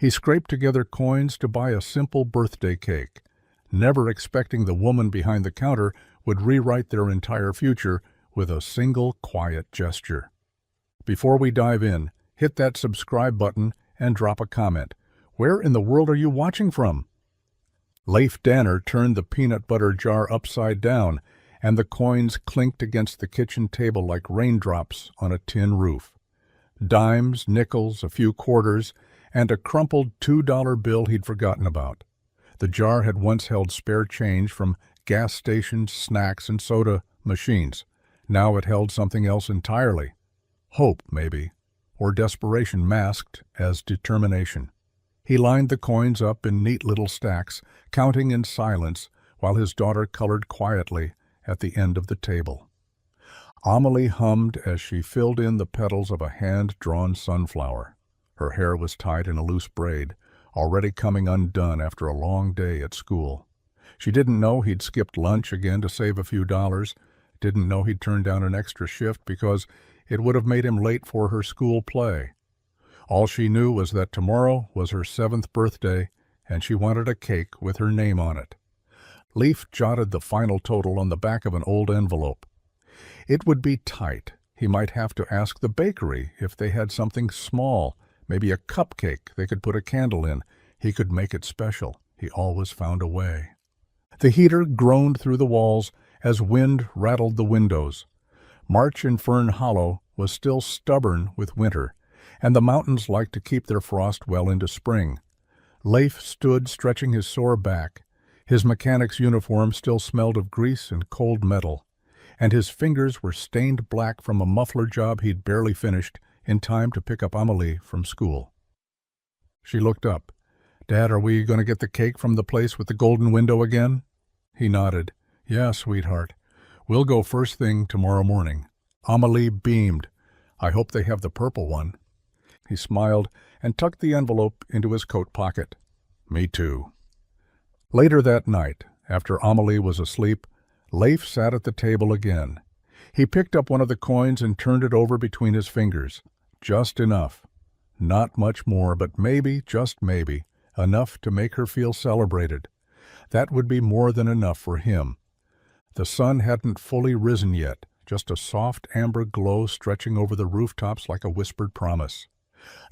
He scraped together coins to buy a simple birthday cake, never expecting the woman behind the counter would rewrite their entire future with a single quiet gesture. Before we dive in, hit that subscribe button and drop a comment. Where in the world are you watching from? Leif Danner turned the peanut butter jar upside down, and the coins clinked against the kitchen table like raindrops on a tin roof. Dimes, nickels, a few quarters, and a crumpled $2 bill he'd forgotten about. The jar had once held spare change from gas stations, snacks, and soda machines. Now it held something else entirely. Hope, maybe, or desperation masked as determination. He lined the coins up in neat little stacks, counting in silence while his daughter colored quietly at the end of the table. Amelie hummed as she filled in the petals of a hand-drawn sunflower. Her hair was tied in a loose braid, already coming undone after a long day at school. She didn't know he'd skipped lunch again to save a few dollars, didn't know he'd turned down an extra shift because it would have made him late for her school play. All she knew was that tomorrow was her 7th birthday, and she wanted a cake with her name on it. Leif jotted the final total on the back of an old envelope. It would be tight. He might have to ask the bakery if they had something small, maybe a cupcake they could put a candle in. He could make it special. He always found a way. The heater groaned through the walls as wind rattled the windows. March in Fern Hollow was still stubborn with winter, and the mountains liked to keep their frost well into spring. Leif stood stretching his sore back. His mechanic's uniform still smelled of grease and cold metal, and his fingers were stained black from a muffler job he'd barely finished in time to pick up Amelie from school. She looked up. "Dad, are we going to get the cake from the place with the golden window again?" He nodded. "Yeah, sweetheart. We'll go first thing tomorrow morning." Amelie beamed. "I hope they have the purple one." He smiled and tucked the envelope into his coat pocket. "Me too." Later that night, after Amelie was asleep, Leif sat at the table again. He picked up one of the coins and turned it over between his fingers. Just enough. Not much more, but maybe, just maybe, enough to make her feel celebrated. That would be more than enough for him. The sun hadn't fully risen yet, just a soft amber glow stretching over the rooftops like a whispered promise.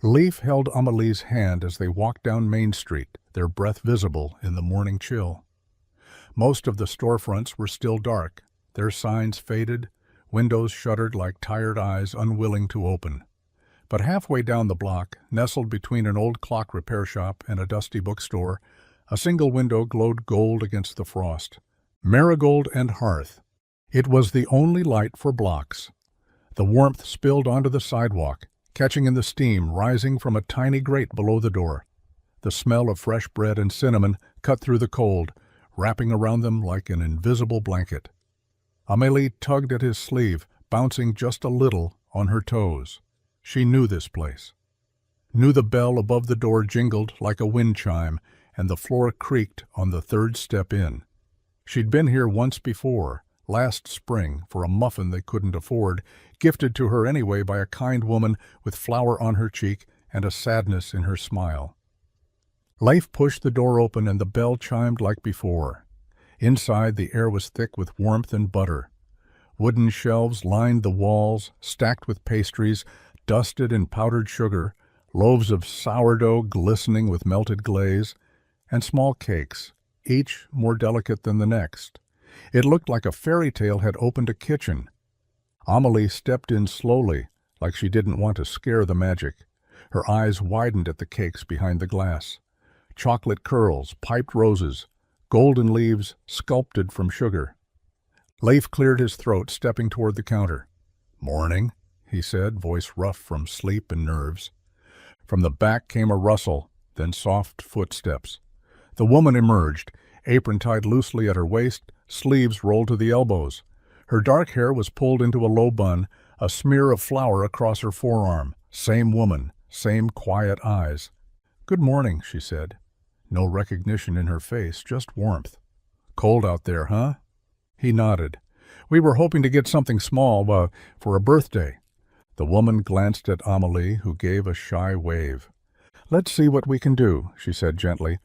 Leif held Amelie's hand as they walked down Main Street, their breath visible in the morning chill. Most of the storefronts were still dark, their signs faded, windows shuttered like tired eyes unwilling to open. But halfway down the block, nestled between an old clock repair shop and a dusty bookstore, a single window glowed gold against the frost. Marigold and hearth. It was the only light for blocks. The warmth spilled onto the sidewalk, catching in the steam rising from a tiny grate below the door. The smell of fresh bread and cinnamon cut through the cold, wrapping around them like an invisible blanket. Amelie tugged at his sleeve, bouncing just a little on her toes. She knew this place. Knew the bell above the door jingled like a wind chime, and the floor creaked on the third step in. She'd been here once before, last spring, for a muffin they couldn't afford, gifted to her anyway by a kind woman with flour on her cheek and a sadness in her smile. Leif pushed the door open and the bell chimed like before. Inside, the air was thick with warmth and butter. Wooden shelves lined the walls, stacked with pastries, dusted in powdered sugar, loaves of sourdough glistening with melted glaze, and small cakes, each more delicate than the next. It looked like a fairy tale had opened a kitchen. Amelie stepped in slowly, like she didn't want to scare the magic. Her eyes widened at the cakes behind the glass. Chocolate curls, piped roses, golden leaves sculpted from sugar. Leif cleared his throat, stepping toward the counter. "Morning," he said, voice rough from sleep and nerves. From the back came a rustle, then soft footsteps. The woman emerged, apron tied loosely at her waist, sleeves rolled to the elbows. Her dark hair was pulled into a low bun, a smear of flour across her forearm. Same woman, same quiet eyes. "Good morning," she said. No recognition in her face, just warmth. "Cold out there, huh?" He nodded. "We were hoping to get something small, for a birthday." The woman glanced at Amelie, who gave a shy wave. "Let's see what we can do," she said gently,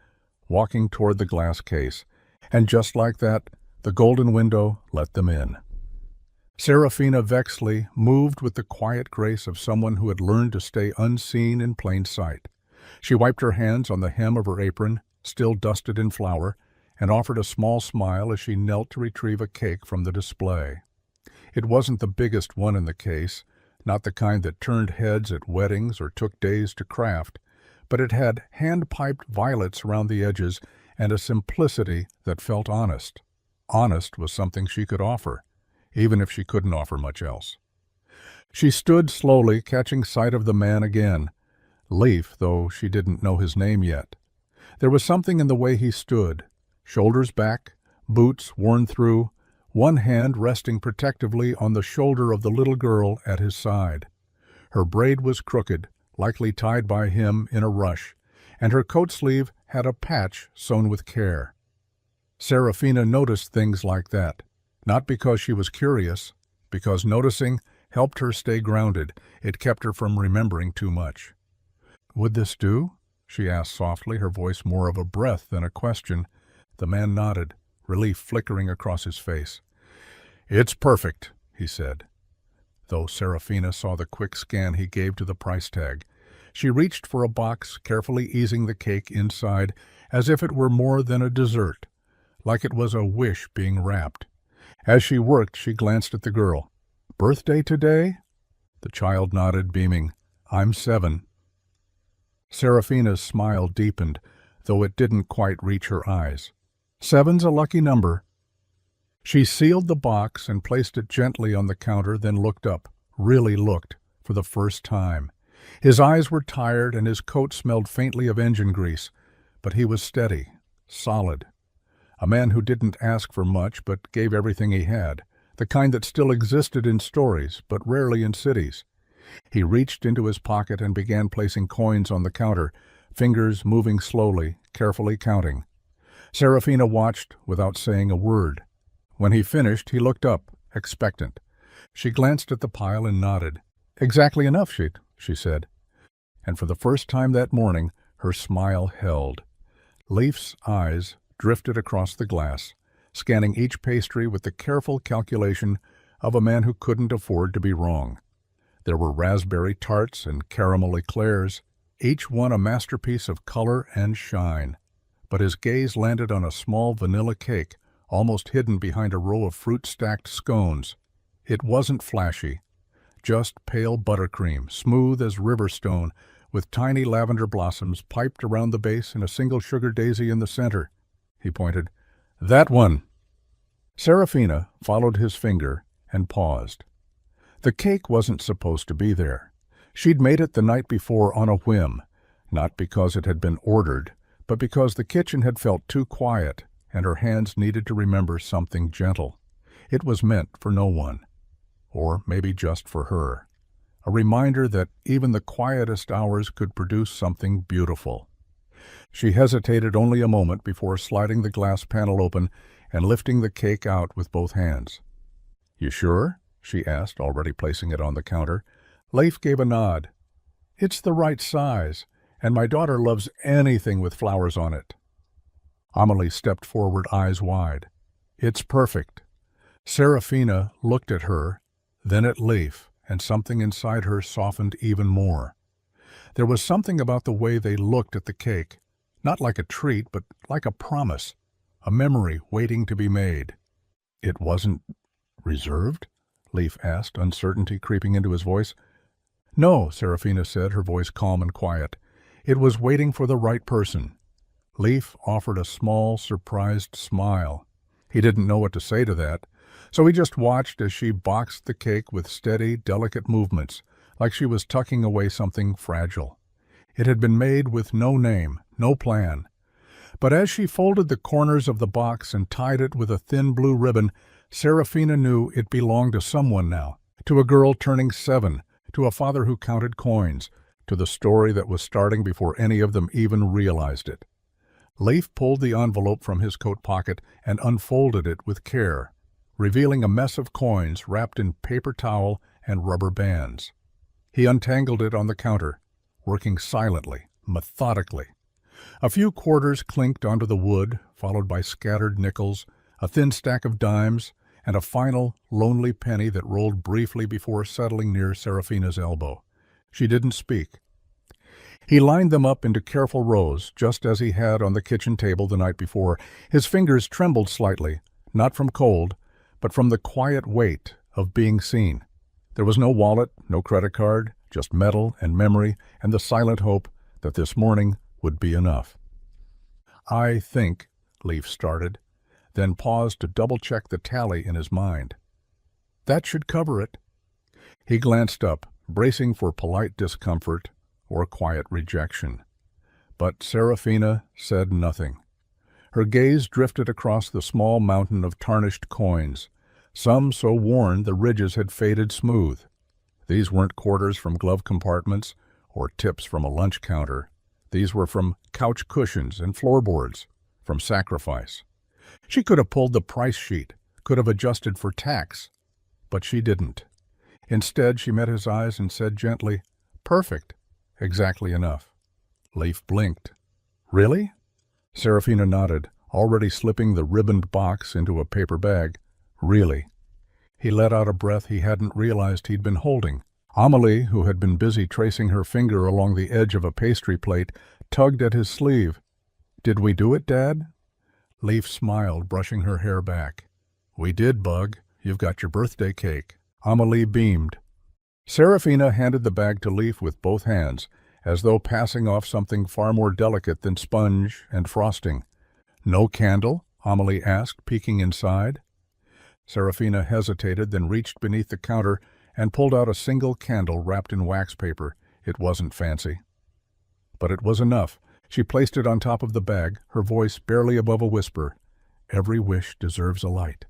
walking toward the glass case. And just like that, the golden window let them in. Serafina Vexley moved with the quiet grace of someone who had learned to stay unseen in plain sight. She wiped her hands on the hem of her apron, still dusted in flour, and offered a small smile as she knelt to retrieve a cake from the display. It wasn't the biggest one in the case, not the kind that turned heads at weddings or took days to craft, but it had hand-piped violets around the edges and a simplicity that felt honest. Honest was something she could offer, even if she couldn't offer much else. She stood slowly, catching sight of the man again, Leif, though she didn't know his name yet. There was something in the way he stood, shoulders back, boots worn through, one hand resting protectively on the shoulder of the little girl at his side. Her braid was crooked, likely tied by him in a rush, and her coat sleeve had a patch sewn with care. Serafina noticed things like that, not because she was curious, because noticing helped her stay grounded. It kept her from remembering too much. "Would this do?" she asked softly, her voice more of a breath than a question. The man nodded, relief flickering across his face. "It's perfect," he said. Though Serafina saw the quick scan he gave to the price tag, she reached for a box, carefully easing the cake inside as if it were more than a dessert, like it was a wish being wrapped. As she worked, she glanced at the girl. "Birthday today?" The child nodded, beaming. "I'm 7. Serafina's smile deepened, though it didn't quite reach her eyes. "7's a lucky number." She sealed the box and placed it gently on the counter, then looked up, really looked, for the first time. His eyes were tired and his coat smelled faintly of engine grease, but he was steady, solid. A man who didn't ask for much but gave everything he had, the kind that still existed in stories but rarely in cities. He reached into his pocket and began placing coins on the counter, fingers moving slowly, carefully counting. Serafina watched without saying a word. When he finished, he looked up, expectant. She glanced at the pile and nodded. "Exactly enough, she said. And for the first time that morning, her smile held. Leif's eyes drifted across the glass, scanning each pastry with the careful calculation of a man who couldn't afford to be wrong. There were raspberry tarts and caramel eclairs, each one a masterpiece of color and shine. But his gaze landed on a small vanilla cake, almost hidden behind a row of fruit-stacked scones. It wasn't flashy, just pale buttercream, smooth as river stone, with tiny lavender blossoms piped around the base and a single sugar daisy in the center. He pointed. "That one!" Serafina followed his finger and paused. The cake wasn't supposed to be there. She'd made it the night before on a whim, not because it had been ordered, but because the kitchen had felt too quiet and her hands needed to remember something gentle. It was meant for no one, or maybe just for her. A reminder that even the quietest hours could produce something beautiful. She hesitated only a moment before sliding the glass panel open and lifting the cake out with both hands. "You sure?" she asked, already placing it on the counter. Leif gave a nod. "It's the right size, and my daughter loves anything with flowers on it." Amelie stepped forward, eyes wide. "It's perfect." Serafina looked at her, then at Leif, and something inside her softened even more. There was something about the way they looked at the cake, not like a treat, but like a promise, a memory waiting to be made. "It wasn't reserved?" Leif asked, uncertainty creeping into his voice. "No," Serafina said, her voice calm and quiet. "It was waiting for the right person." Leif offered a small, surprised smile. He didn't know what to say to that, so he just watched as she boxed the cake with steady, delicate movements, like she was tucking away something fragile. It had been made with no name, no plan. But as she folded the corners of the box and tied it with a thin blue ribbon, Serafina knew it belonged to someone now, to a girl turning 7, to a father who counted coins, to the story that was starting before any of them even realized it. Leif pulled the envelope from his coat pocket and unfolded it with care, revealing a mess of coins wrapped in paper towel and rubber bands. He untangled it on the counter, working silently, methodically. A few quarters clinked onto the wood, followed by scattered nickels, a thin stack of dimes, and a final, lonely penny that rolled briefly before settling near Serafina's elbow. She didn't speak. He lined them up into careful rows, just as he had on the kitchen table the night before. His fingers trembled slightly, not from cold, but from the quiet weight of being seen. There was no wallet, no credit card, just metal and memory and the silent hope that this morning would be enough. "I think," Leaf started, then paused to double-check the tally in his mind. "That should cover it." He glanced up, bracing for polite discomfort or quiet rejection. But Serafina said nothing. Her gaze drifted across the small mountain of tarnished coins, some so worn the ridges had faded smooth. These weren't quarters from glove compartments or tips from a lunch counter. These were from couch cushions and floorboards, from sacrifice. She could have pulled the price sheet, could have adjusted for tax, but she didn't. Instead, she met his eyes and said gently, "Perfect. Exactly enough." Leif blinked. "Really?" Serafina nodded, already slipping the ribboned box into a paper bag. "Really." He let out a breath he hadn't realized he'd been holding. Amelie, who had been busy tracing her finger along the edge of a pastry plate, tugged at his sleeve. "Did we do it, Dad?" Leif smiled, brushing her hair back. "We did, Bug. You've got your birthday cake." Amelie beamed. Serafina handed the bag to Leif with both hands, as though passing off something far more delicate than sponge and frosting. "No candle?" Amelie asked, peeking inside. Serafina hesitated, then reached beneath the counter and pulled out a single candle wrapped in wax paper. It wasn't fancy, but it was enough. She placed it on top of the bag, her voice barely above a whisper. "Every wish deserves a light."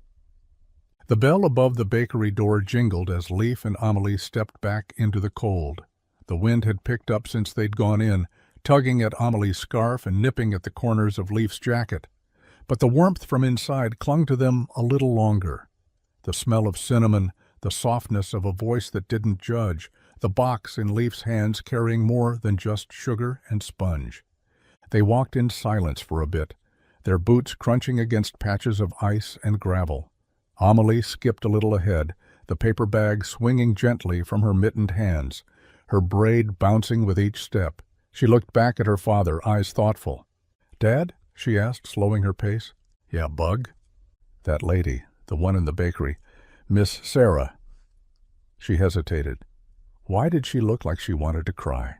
The bell above the bakery door jingled as Leif and Amelie stepped back into the cold. The wind had picked up since they'd gone in, tugging at Amelie's scarf and nipping at the corners of Leif's jacket. But the warmth from inside clung to them a little longer. The smell of cinnamon, the softness of a voice that didn't judge, the box in Leif's hands carrying more than just sugar and sponge. They walked in silence for a bit, their boots crunching against patches of ice and gravel. Amelie skipped a little ahead, the paper bag swinging gently from her mittened hands, her braid bouncing with each step. She looked back at her father, eyes thoughtful. "Dad?" she asked, slowing her pace. "Yeah, Bug?" "That lady, the one in the bakery, Miss Sarah." She hesitated. Why did she look like she wanted to cry?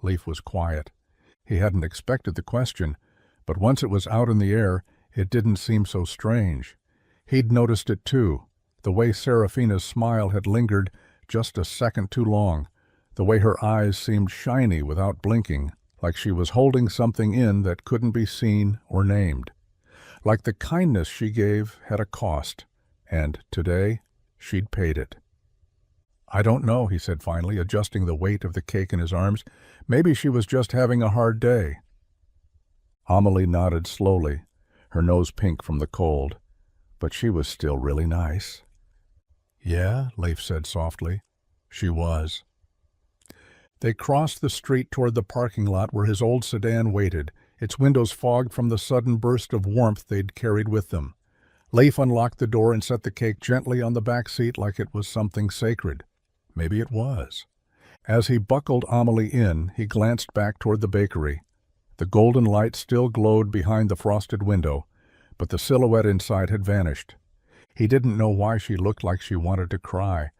Leif was quiet. He hadn't expected the question, but once it was out in the air, it didn't seem so strange. He'd noticed it too, the way Serafina's smile had lingered just a second too long, the way her eyes seemed shiny without blinking, like she was holding something in that couldn't be seen or named. Like the kindness she gave had a cost, and today she'd paid it. "I don't know," he said finally, adjusting the weight of the cake in his arms. "Maybe she was just having a hard day." Amelie nodded slowly, her nose pink from the cold. But she was still really nice. "Yeah," Leif said softly. "She was." They crossed the street toward the parking lot where his old sedan waited, its windows fogged from the sudden burst of warmth they'd carried with them. Leif unlocked the door and set the cake gently on the back seat like it was something sacred. Maybe it was. As he buckled Amelie in, he glanced back toward the bakery. The golden light still glowed behind the frosted window, but the silhouette inside had vanished. He didn't know why she looked like she wanted to cry,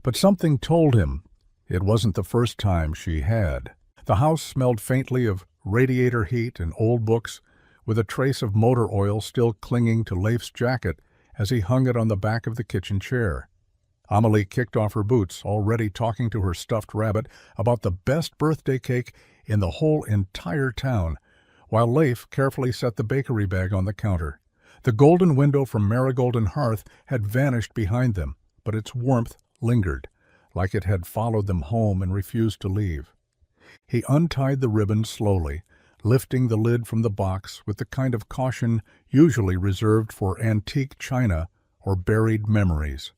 but something told him it wasn't the first time she had. The house smelled faintly of radiator heat and old books, with a trace of motor oil still clinging to Leif's jacket as he hung it on the back of the kitchen chair. Amelie kicked off her boots, already talking to her stuffed rabbit about the best birthday cake in the whole entire town, while Leif carefully set the bakery bag on the counter. The golden window from Marigold and Hearth had vanished behind them, but its warmth lingered, like it had followed them home and refused to leave. He untied the ribbon slowly, lifting the lid from the box with the kind of caution usually reserved for antique china or buried memories.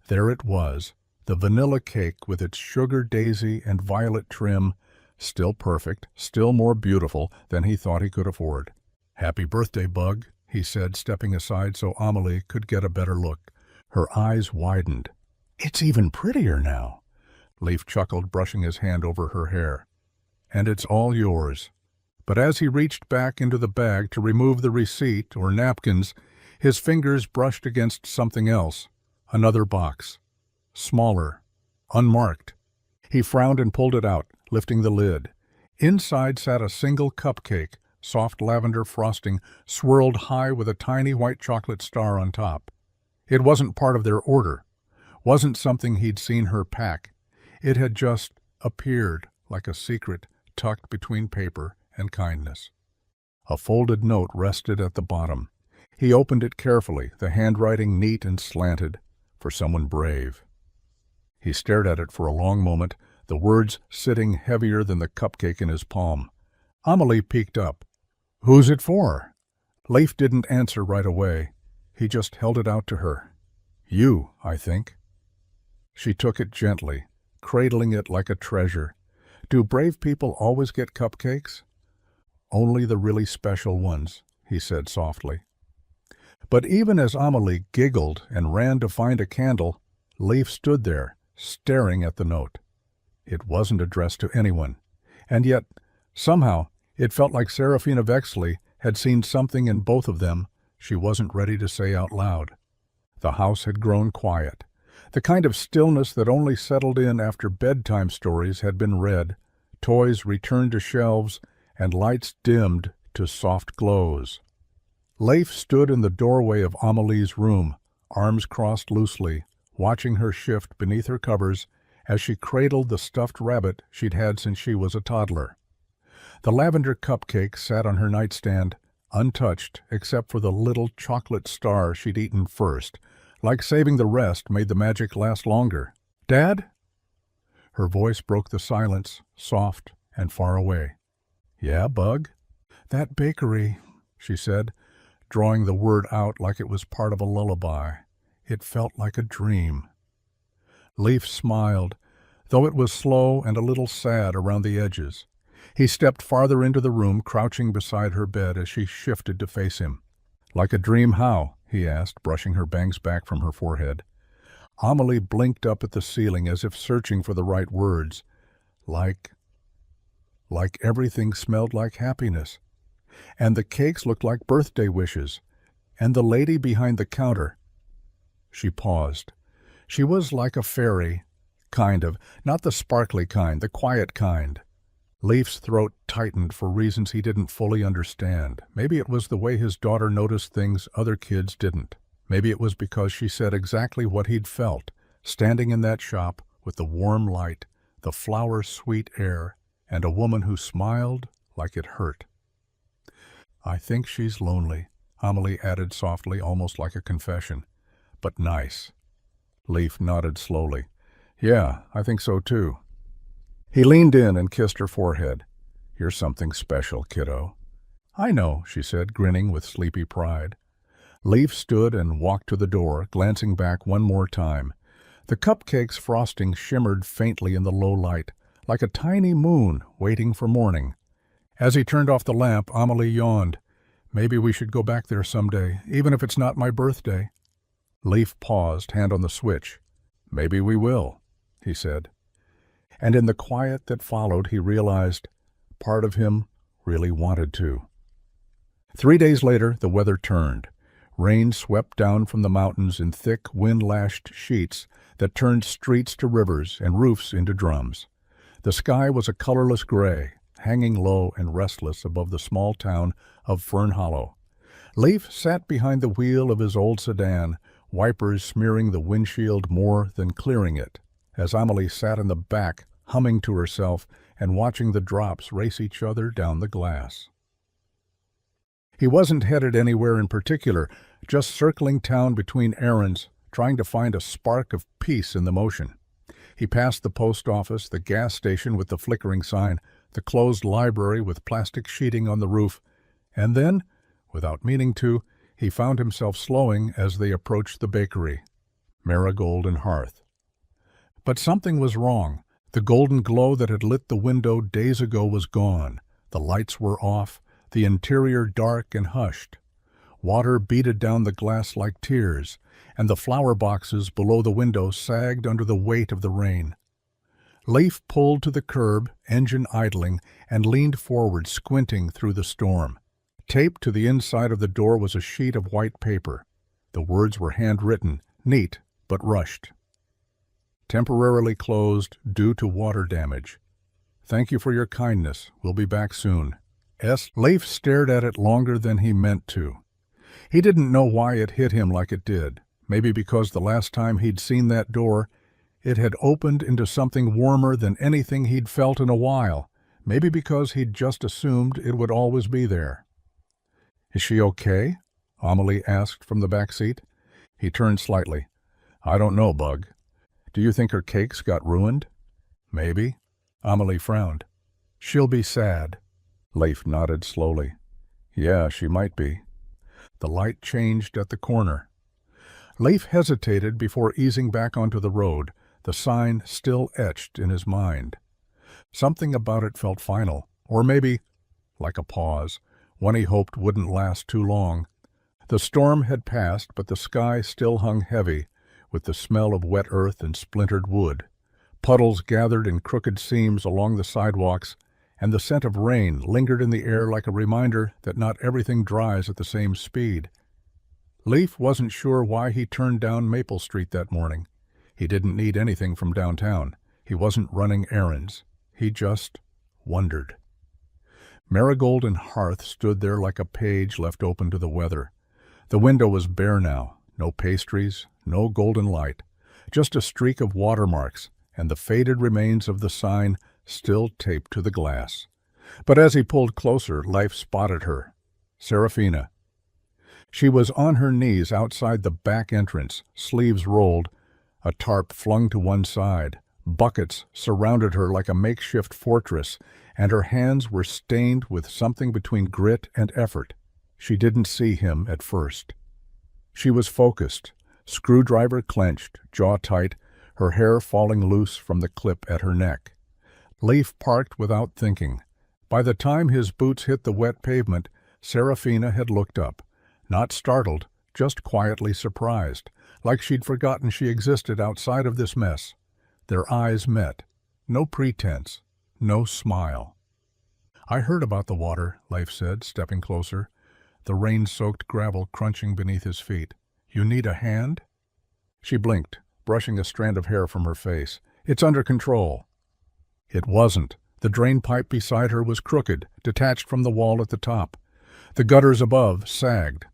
There it was, the vanilla cake with its sugar daisy and violet trim, Still perfect, still more beautiful than he thought he could afford. "Happy birthday, Bug," he said, stepping aside so Amelie could get a better look. Her eyes widened. "It's even prettier now." Leif chuckled, brushing his hand over her hair. "And it's all yours." But as he reached back into the bag to remove the receipt or napkins, his fingers brushed against something else. Another box. Smaller. Unmarked. He frowned and pulled it out, lifting the lid. Inside sat a single cupcake, soft lavender frosting, swirled high with a tiny white chocolate star on top. It wasn't part of their order. Wasn't something he'd seen her pack. It had just appeared like a secret tucked between paper and kindness. A folded note rested at the bottom. He opened it carefully, the handwriting neat and slanted, for someone brave. He stared at it for a long moment, the words sitting heavier than the cupcake in his palm. Amelie peeked up. "Who's it for?" Leif didn't answer right away. He just held it out to her. "You, I think." She took it gently, cradling it like a treasure. "Do brave people always get cupcakes?" "Only the really special ones," he said softly. But even as Amelie giggled and ran to find a candle, Leif stood there, staring at the note. It wasn't addressed to anyone, and yet, somehow, it felt like Serafina Vexley had seen something in both of them she wasn't ready to say out loud. The house had grown quiet, the kind of stillness that only settled in after bedtime stories had been read, toys returned to shelves, and lights dimmed to soft glows. Leif stood in the doorway of Amelie's room, arms crossed loosely, watching her shift beneath her covers as she cradled the stuffed rabbit she'd had since she was a toddler. The lavender cupcake sat on her nightstand, untouched except for the little chocolate star she'd eaten first, like saving the rest made the magic last longer. "Dad?" Her voice broke the silence, soft and far away. "Yeah, Bug?" "That bakery," she said, drawing the word out like it was part of a lullaby. It felt like a dream. Leif smiled, though it was slow and a little sad around the edges. He stepped farther into the room, crouching beside her bed as she shifted to face him. "Like a dream how?" he asked, brushing her bangs back from her forehead. Amelie blinked up at the ceiling as if searching for the right words. Like everything smelled like happiness. And the cakes looked like birthday wishes. And the lady behind the counter. She paused. She was like a fairy, kind of, not the sparkly kind, the quiet kind. Leif's throat tightened for reasons he didn't fully understand. Maybe it was the way his daughter noticed things other kids didn't. Maybe it was because she said exactly what he'd felt, standing in that shop with the warm light, the flower-sweet air, and a woman who smiled like it hurt. "I think she's lonely," Amelie added softly, almost like a confession. "But nice." Leif nodded slowly. "Yeah, I think so too." He leaned in and kissed her forehead. "You're something special, kiddo." "I know," she said, grinning with sleepy pride. Leif stood and walked to the door, glancing back one more time. The cupcake's frosting shimmered faintly in the low light, like a tiny moon waiting for morning. As he turned off the lamp, Amelie yawned. "Maybe we should go back there someday, even if it's not my birthday." Leif paused, hand on the switch. "Maybe we will," he said. And in the quiet that followed, he realized part of him really wanted to. 3 days later, the weather turned. Rain swept down from the mountains in thick, wind-lashed sheets that turned streets to rivers and roofs into drums. The sky was a colorless gray, hanging low and restless above the small town of Fern Hollow. Leif sat behind the wheel of his old sedan, wipers smearing the windshield more than clearing it, as Amelie sat in the back, humming to herself and watching the drops race each other down the glass. He wasn't headed anywhere in particular, just circling town between errands, trying to find a spark of peace in the motion. He passed the post office, the gas station with the flickering sign, the closed library with plastic sheeting on the roof, and then, without meaning to, he found himself slowing as they approached the bakery, Marigold and Hearth. But something was wrong. The golden glow that had lit the window days ago was gone. The lights were off, the interior dark and hushed. Water beaded down the glass like tears, and the flower boxes below the window sagged under the weight of the rain. Leif pulled to the curb, engine idling, and leaned forward, squinting through the storm. Taped to the inside of the door was a sheet of white paper. The words were handwritten, neat but rushed. Temporarily closed due to water damage. Thank you for your kindness. We'll be back soon. S. Leif stared at it longer than he meant to. He didn't know why it hit him like it did. Maybe because the last time he'd seen that door, it had opened into something warmer than anything he'd felt in a while. Maybe because he'd just assumed it would always be there. Is she okay? Amelie asked from the back seat. He turned slightly. I don't know, Bug. Do you think her cakes got ruined? Maybe. Amelie frowned. She'll be sad. Leif nodded slowly. Yeah, she might be. The light changed at the corner. Leif hesitated before easing back onto the road, the sign still etched in his mind. Something about it felt final, or maybe, like a pause, one he hoped wouldn't last too long. The storm had passed, but the sky still hung heavy, with the smell of wet earth and splintered wood. Puddles gathered in crooked seams along the sidewalks, and the scent of rain lingered in the air like a reminder that not everything dries at the same speed. Leif wasn't sure why he turned down Maple Street that morning. He didn't need anything from downtown. He wasn't running errands. He just wondered. Marigold and Hearth stood there like a page left open to the weather. The window was bare now. No pastries, no golden light. Just a streak of watermarks and the faded remains of the sign still taped to the glass. But as he pulled closer, Leif spotted her. Serafina. She was on her knees outside the back entrance, sleeves rolled, a tarp flung to one side. Buckets surrounded her like a makeshift fortress, and her hands were stained with something between grit and effort. She didn't see him at first. She was focused, screwdriver clenched, jaw tight, her hair falling loose from the clip at her neck. Leif parked without thinking. By the time his boots hit the wet pavement, Serafina had looked up, not startled, just quietly surprised, like she'd forgotten she existed outside of this mess. Their eyes met. No pretense, no smile. I heard about the water, Leif said, stepping closer, the rain-soaked gravel crunching beneath his feet. You need a hand? She blinked, brushing a strand of hair from her face. It's under control. It wasn't. The drain pipe beside her was crooked, detached from the wall at the top. The gutters above sagged.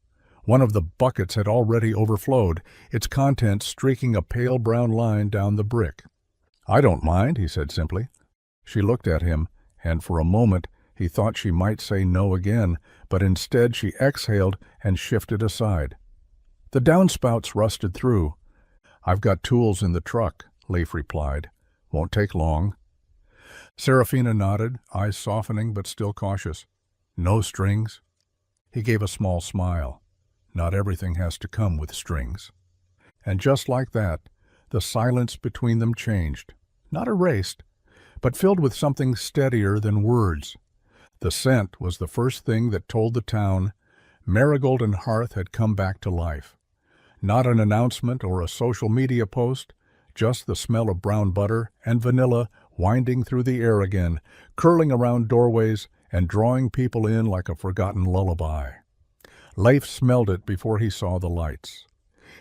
One of the buckets had already overflowed, its contents streaking a pale brown line down the brick. I don't mind, he said simply. She looked at him, and for a moment he thought she might say no again, but instead she exhaled and shifted aside. The downspouts rusted through. I've got tools in the truck, Leif replied. Won't take long. Serafina nodded, eyes softening but still cautious. No strings? He gave a small smile. Not everything has to come with strings. And just like that, the silence between them changed. Not erased, but filled with something steadier than words. The scent was the first thing that told the town Marigold and Hearth had come back to life. Not an announcement or a social media post, just the smell of brown butter and vanilla winding through the air again, curling around doorways and drawing people in like a forgotten lullaby. Leif smelled it before he saw the lights.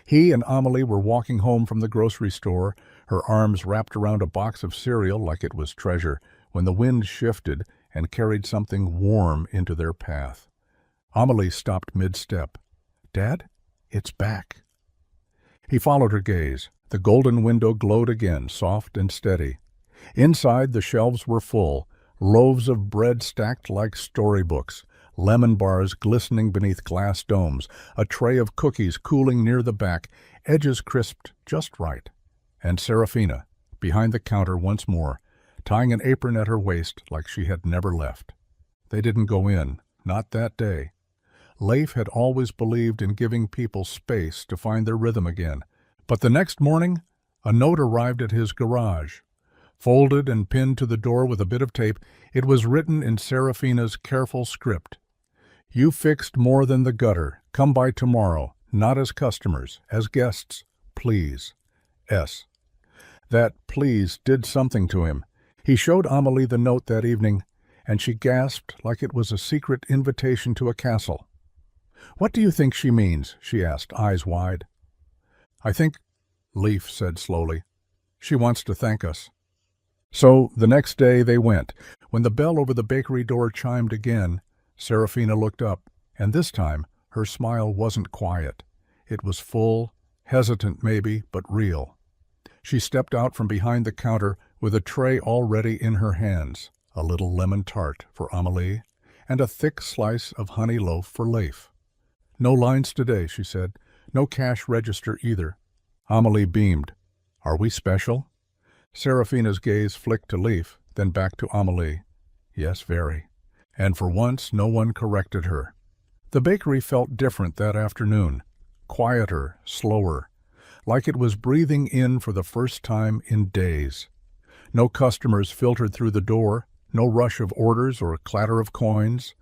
He and Amelie were walking home from the grocery store, her arms wrapped around a box of cereal like it was treasure, when the wind shifted and carried something warm into their path. Amelie stopped mid-step. Dad, it's back. He followed her gaze. The golden window glowed again, soft and steady. Inside, the shelves were full, loaves of bread stacked like storybooks, lemon bars glistening beneath glass domes, a tray of cookies cooling near the back, edges crisped just right. And Serafina, behind the counter once more, tying an apron at her waist like she had never left. They didn't go in, not that day. Leif had always believed in giving people space to find their rhythm again. But the next morning, a note arrived at his garage. Folded and pinned to the door with a bit of tape, it was written in Serafina's careful script. "You fixed more than the gutter. Come by tomorrow, not as customers, as guests. Please. S." That "please" did something to him. He showed Amelie the note that evening, and she gasped like it was a secret invitation to a castle. "What do you think she means?" she asked, eyes wide. "I think," Leaf said slowly, "she wants to thank us." So the next day they went. When the bell over the bakery door chimed again, Serafina looked up, and this time her smile wasn't quiet. It was full, hesitant maybe, but real. She stepped out from behind the counter with a tray already in her hands, a little lemon tart for Amelie, and a thick slice of honey loaf for Leif. "No lines today," she said. "No cash register either." Amelie beamed. "Are we special?" Serafina's gaze flicked to Leif, then back to Amelie. "Yes, very." And for once no one corrected her. The bakery felt different that afternoon. Quieter, slower, like it was breathing in for the first time in days. No customers filtered through the door, no rush of orders or clatter of coins,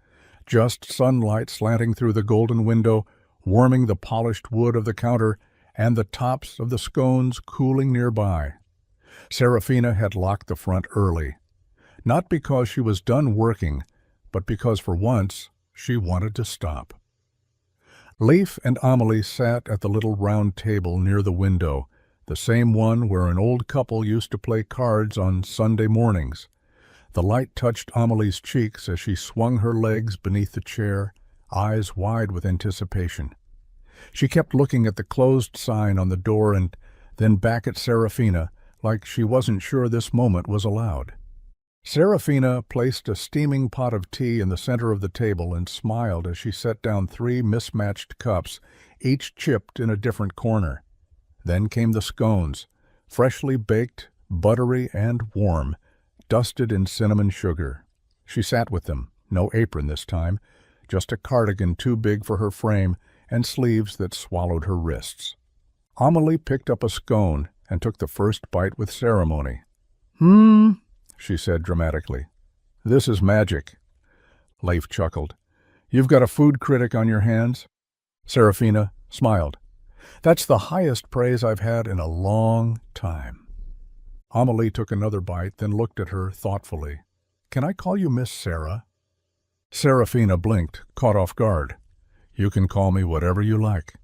just sunlight slanting through the golden window, warming the polished wood of the counter, and the tops of the scones cooling nearby. Serafina had locked the front early, not because she was done working, but because for once she wanted to stop. Leif and Amelie sat at the little round table near the window, the same one where an old couple used to play cards on Sunday mornings. The light touched Amelie's cheeks as she swung her legs beneath the chair, eyes wide with anticipation. She kept looking at the closed sign on the door and then back at Serafina, like she wasn't sure this moment was allowed. Serafina placed a steaming pot of tea in the center of the table and smiled as she set down 3 mismatched cups, each chipped in a different corner. Then came the scones, freshly baked, buttery and warm, dusted in cinnamon sugar. She sat with them, no apron this time, just a cardigan too big for her frame and sleeves that swallowed her wrists. Amelie picked up a scone and took the first bite with ceremony. She said dramatically. "This is magic." Leif chuckled. "You've got a food critic on your hands?" Serafina smiled. "That's the highest praise I've had in a long time." Amelie took another bite, then looked at her thoughtfully. "Can I call you Miss Sarah?" Serafina blinked, caught off guard. "You can call me whatever you like."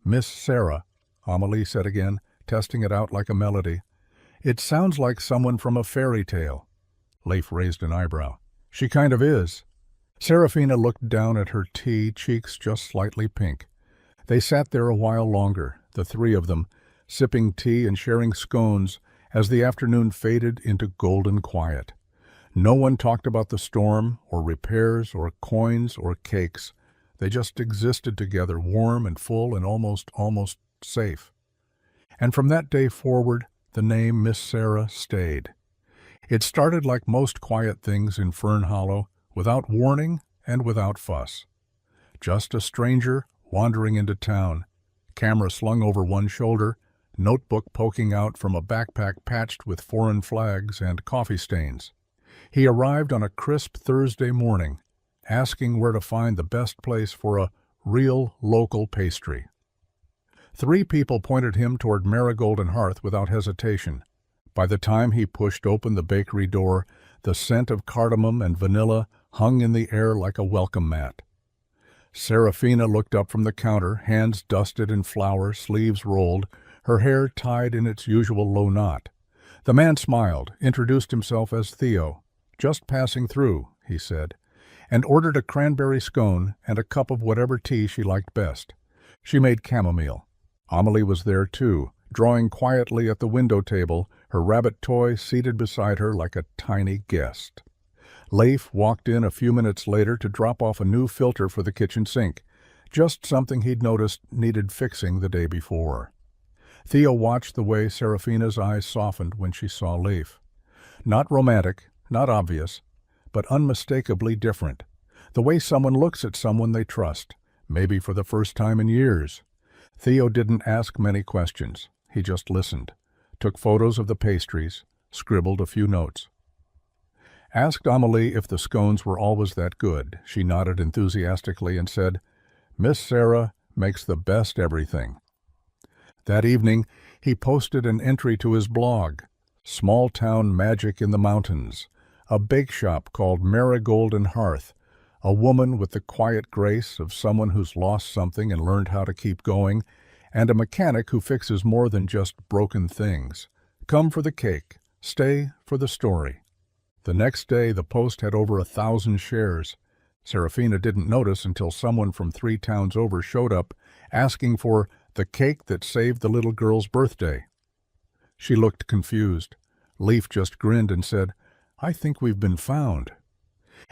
"Miss Sarah," Amelie said again, testing it out like a melody. "It sounds like someone from a fairy tale." Leif raised an eyebrow. "She kind of is." Serafina looked down at her tea, cheeks just slightly pink. They sat there a while longer, the 3 of them, sipping tea and sharing scones as the afternoon faded into golden quiet. No one talked about the storm, or repairs, or coins, or cakes. They just existed together, warm and full and almost safe. And from that day forward, the name Miss Sarah stayed. It started like most quiet things in Fern Hollow, without warning and without fuss. Just a stranger wandering into town, camera slung over one shoulder, notebook poking out from a backpack patched with foreign flags and coffee stains. He arrived on a crisp Thursday morning, asking where to find the best place for a real local pastry. 3 people pointed him toward Marigold and Hearth without hesitation. By the time he pushed open the bakery door, the scent of cardamom and vanilla hung in the air like a welcome mat. Serafina looked up from the counter, hands dusted in flour, sleeves rolled, her hair tied in its usual low knot. The man smiled, introduced himself as Theo. "Just passing through," he said, and ordered a cranberry scone and a cup of whatever tea she liked best. She made chamomile. Amelie was there too, drawing quietly at the window table, her rabbit toy seated beside her like a tiny guest. Leif walked in a few minutes later to drop off a new filter for the kitchen sink, just something he'd noticed needed fixing the day before. Theo watched the way Serafina's eyes softened when she saw Leif. Not romantic, not obvious, but unmistakably different. The way someone looks at someone they trust, maybe for the first time in years. Theo didn't ask many questions. He just listened, took photos of the pastries, scribbled a few notes. Asked Amelie if the scones were always that good. She nodded enthusiastically and said, "Miss Sarah makes the best everything." That evening, he posted an entry to his blog, "Small Town Magic in the Mountains," a bake shop called Marigold and Hearth, a woman with the quiet grace of someone who's lost something and learned how to keep going, and a mechanic who fixes more than just broken things. Come for the cake, stay for the story. The next day, the post had over 1,000 shares. Serafina didn't notice until someone from 3 towns over showed up, asking for the cake that saved the little girl's birthday. She looked confused. Leaf just grinned and said, "I think we've been found."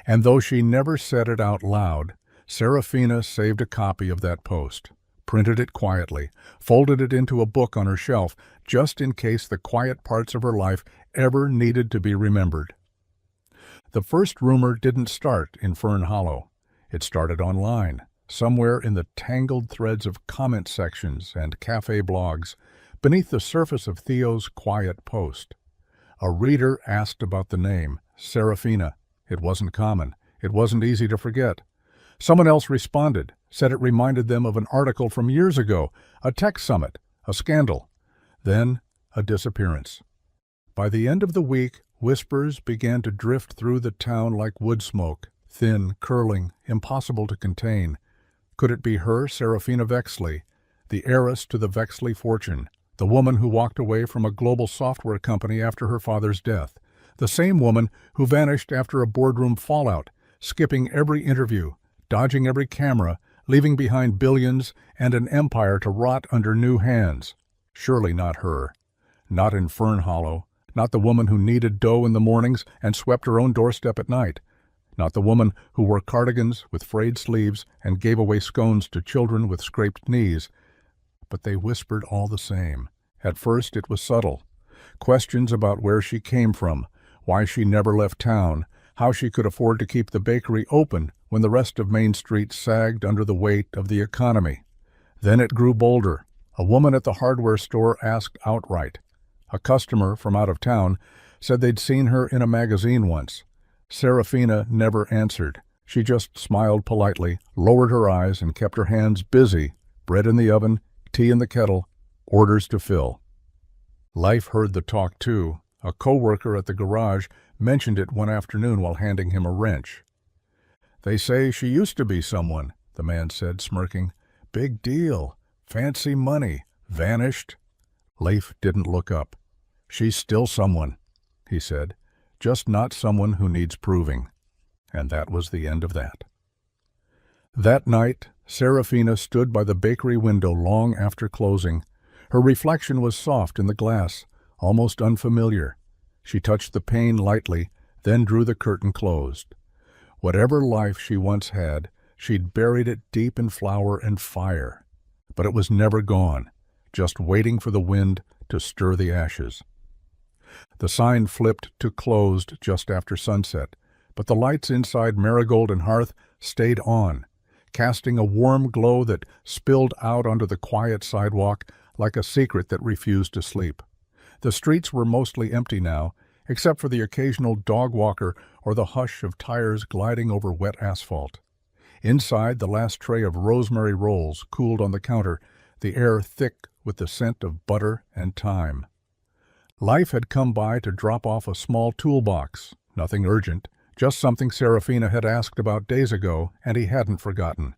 And though she never said it out loud, Serafina saved a copy of that post, printed it quietly, folded it into a book on her shelf, just in case the quiet parts of her life ever needed to be remembered. The first rumor didn't start in Fern Hollow. It started online, somewhere in the tangled threads of comment sections and cafe blogs, beneath the surface of Theo's quiet post. A reader asked about the name, Serafina. It wasn't common. It wasn't easy to forget. Someone else responded, said it reminded them of an article from years ago, a tech summit, a scandal. Then, a disappearance. By the end of the week, whispers began to drift through the town like wood smoke, thin, curling, impossible to contain. Could it be her, Serafina Vexley, the heiress to the Vexley fortune, the woman who walked away from a global software company after her father's death, the same woman who vanished after a boardroom fallout, skipping every interview, dodging every camera, leaving behind billions and an empire to rot under new hands? Surely not her. Not in Fern Hollow. Not the woman who kneaded dough in the mornings and swept her own doorstep at night. Not the woman who wore cardigans with frayed sleeves and gave away scones to children with scraped knees. But they whispered all the same. At first it was subtle. Questions about where she came from, why she never left town, how she could afford to keep the bakery open when the rest of Main Street sagged under the weight of the economy. Then it grew bolder. A woman at the hardware store asked outright. A customer from out of town said they'd seen her in a magazine once. Serafina never answered. She just smiled politely, lowered her eyes, and kept her hands busy, bread in the oven, tea in the kettle, orders to fill. Life heard the talk too. A co-worker at the garage mentioned it one afternoon while handing him a wrench. "They say she used to be someone," the man said, smirking. "Big deal. Fancy money. Vanished." Leif didn't look up. "She's still someone," he said, "just not someone who needs proving." And that was the end of that. That night, Serafina stood by the bakery window long after closing. Her reflection was soft in the glass, almost unfamiliar. She touched the pane lightly, then drew the curtain closed. Whatever life she once had, she'd buried it deep in flour and fire. But it was never gone, just waiting for the wind to stir the ashes. The sign flipped to closed just after sunset, but the lights inside Marigold and Hearth stayed on, casting a warm glow that spilled out onto the quiet sidewalk like a secret that refused to sleep. The streets were mostly empty now, except for the occasional dog walker or the hush of tires gliding over wet asphalt. Inside, the last tray of rosemary rolls cooled on the counter, the air thick with the scent of butter and thyme. Life had come by to drop off a small toolbox, nothing urgent, just something Serafina had asked about days ago, and he hadn't forgotten.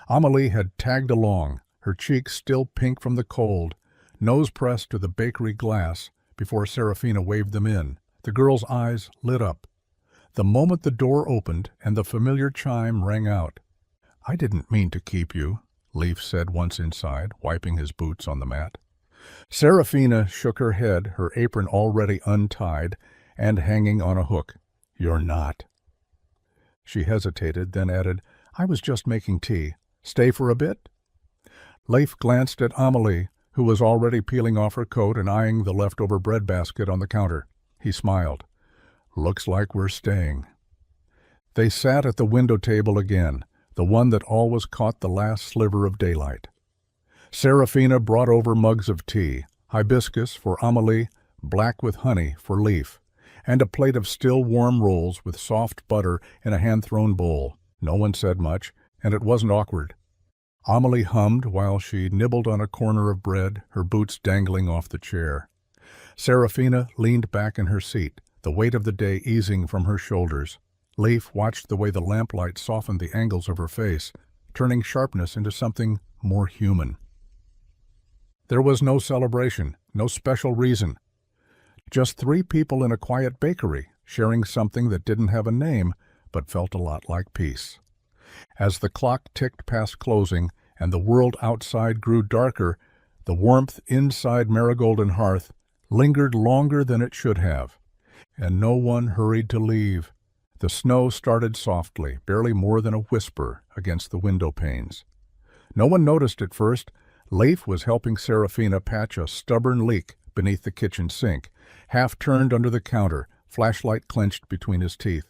Amelie had tagged along, her cheeks still pink from the cold, nose pressed to the bakery glass before Serafina waved them in. The girl's eyes lit up. The moment the door opened and the familiar chime rang out. "I didn't mean to keep you," Leif said once inside, wiping his boots on the mat. Serafina shook her head, her apron already untied and hanging on a hook. "You're not." She hesitated, then added, "I was just making tea. Stay for a bit?" Leif glanced at Amelie, who was already peeling off her coat and eyeing the leftover bread basket on the counter. He smiled. "Looks like we're staying." They sat at the window table again, the one that always caught the last sliver of daylight. Serafina brought over mugs of tea, hibiscus for Amelie, black with honey, for Leaf, and a plate of still warm rolls with soft butter in a hand-thrown bowl. No one said much, and it wasn't awkward. Amelie hummed while she nibbled on a corner of bread, her boots dangling off the chair. Serafina leaned back in her seat, the weight of the day easing from her shoulders. Leif watched the way the lamplight softened the angles of her face, turning sharpness into something more human. There was no celebration, no special reason. Just three people in a quiet bakery, sharing something that didn't have a name, but felt a lot like peace. As the clock ticked past closing and the world outside grew darker, the warmth inside Marigold Hearth lingered longer than it should have, and no one hurried to leave. The snow started softly, barely more than a whisper, against the window panes. No one noticed at first. Leif was helping Serafina patch a stubborn leak beneath the kitchen sink, half turned under the counter, flashlight clenched between his teeth.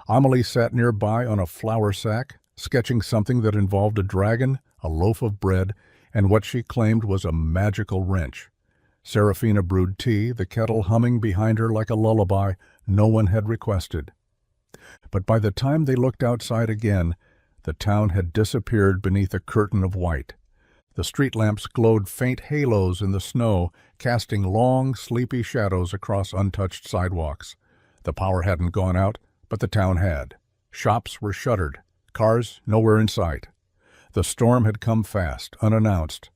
Amelie sat nearby on a flour sack, sketching something that involved a dragon, a loaf of bread, and what she claimed was a magical wrench. Serafina brewed tea, the kettle humming behind her like a lullaby no one had requested. But by the time they looked outside again, the town had disappeared beneath a curtain of white. The street lamps glowed faint halos in the snow, casting long, sleepy shadows across untouched sidewalks. The power hadn't gone out, but the town had. Shops were shuttered, cars nowhere in sight. The storm had come fast, unannounced,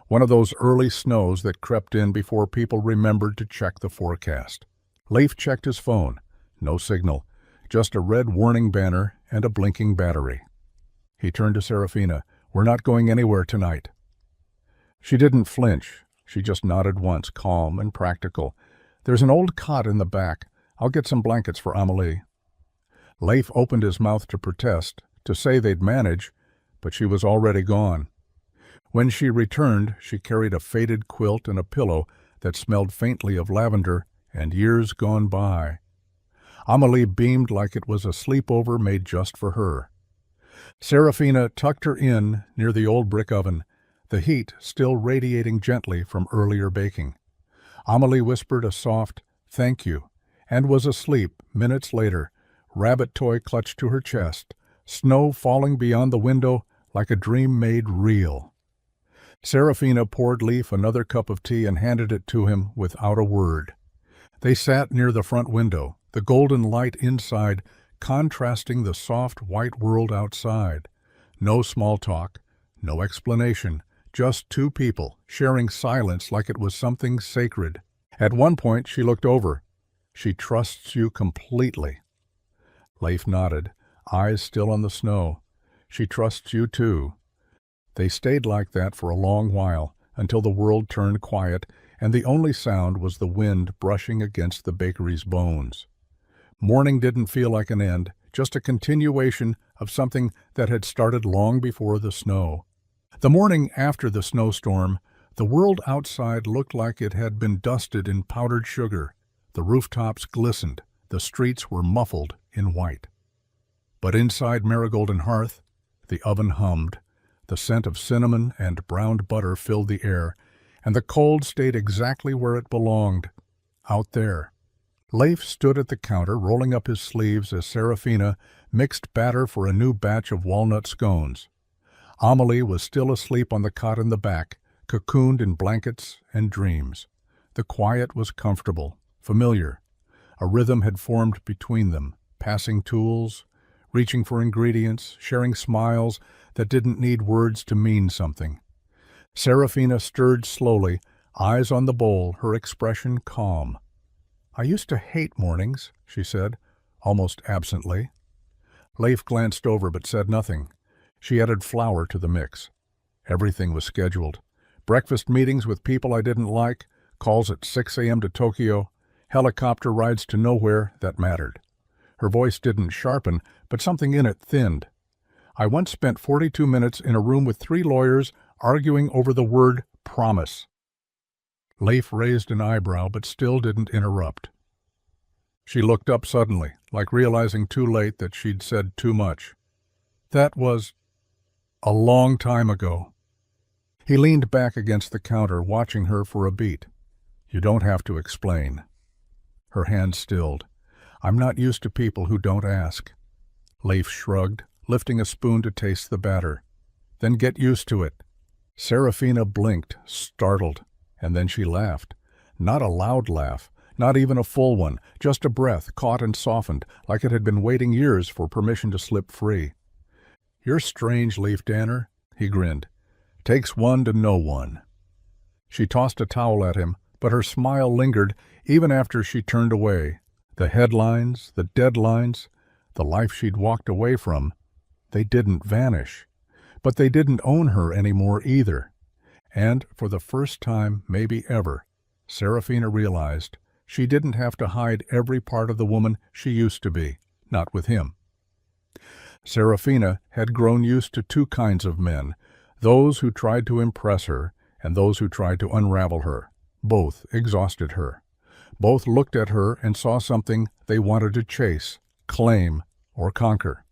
one of those early snows that crept in before people remembered to check the forecast. Leif checked his phone. No signal, just a red warning banner and a blinking battery. He turned to Serafina. "We're not going anywhere tonight." She didn't flinch. She just nodded once, calm and practical. "There's an old cot in the back. I'll get some blankets for Amelie." Leif opened his mouth to protest, to say they'd manage, but she was already gone. When she returned, she carried a faded quilt and a pillow that smelled faintly of lavender and years gone by. Amelie beamed like it was a sleepover made just for her. Serafina tucked her in near the old brick oven, the heat still radiating gently from earlier baking. Amelie whispered a soft, "Thank you," and was asleep minutes later, rabbit toy clutched to her chest, snow falling beyond the window like a dream made real. Serafina poured Leif another cup of tea and handed it to him without a word. They sat near the front window, the golden light inside contrasting the soft white world outside. No small talk, no explanation, just two people sharing silence like it was something sacred. At one point she looked over. "She trusts you completely." Leif nodded, eyes still on the snow. "She trusts you too." They stayed like that for a long while, until the world turned quiet, and the only sound was the wind brushing against the bakery's bones. Morning didn't feel like an end, just a continuation of something that had started long before the snow. The morning after the snowstorm, the world outside looked like it had been dusted in powdered sugar. The rooftops glistened, the streets were muffled in white. But inside Marigold Hearth, the oven hummed. The scent of cinnamon and browned butter filled the air, and the cold stayed exactly where it belonged, out there. Leif stood at the counter, rolling up his sleeves as Serafina mixed batter for a new batch of walnut scones. Amelie was still asleep on the cot in the back, cocooned in blankets and dreams. The quiet was comfortable, familiar. A rhythm had formed between them, passing tools, reaching for ingredients, sharing smiles that didn't need words to mean something. Serafina stirred slowly, eyes on the bowl, her expression calm. "I used to hate mornings," she said, almost absently. Leif glanced over but said nothing. She added flour to the mix. Everything was scheduled. Breakfast meetings with people I didn't like, calls at 6 a.m. to Tokyo, helicopter rides to nowhere that mattered. Her voice didn't sharpen, but something in it thinned. "I once spent 42 minutes in a room with 3 lawyers arguing over the word promise." Leif raised an eyebrow but still didn't interrupt. She looked up suddenly, like realizing too late that she'd said too much. "That was a long time ago." He leaned back against the counter, watching her for a beat. You don't have to explain. Her hand stilled. I'm not used to people who don't ask. Leif shrugged, lifting a spoon to taste the batter. Then get used to it. Serafina blinked, startled, and then she laughed. Not a loud laugh, not even a full one, just a breath caught and softened, like it had been waiting years for permission to slip free. You're strange, Leif Danner, he grinned. Takes one to know one. She tossed a towel at him, but her smile lingered even after she turned away. The headlines, the deadlines, the life she'd walked away from, they didn't vanish. But they didn't own her anymore either. And for the first time, maybe ever, Serafina realized she didn't have to hide every part of the woman she used to be, not with him. Serafina had grown used to two kinds of men, those who tried to impress her and those who tried to unravel her. Both exhausted her. Both looked at her and saw something they wanted to chase, claim, or conquer.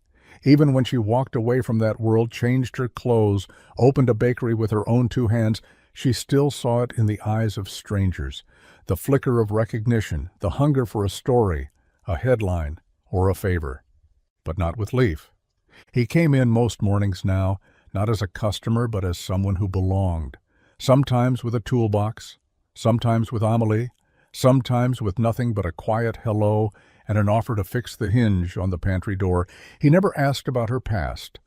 Even when she walked away from that world, changed her clothes, opened a bakery with her own two hands, she still saw it in the eyes of strangers. The flicker of recognition, the hunger for a story, a headline, or a favor. But not with Leif. He came in most mornings now, not as a customer but as someone who belonged. Sometimes with a toolbox, sometimes with Amelie, sometimes with nothing but a quiet hello and an offer to fix the hinge on the pantry door. He never asked about her past,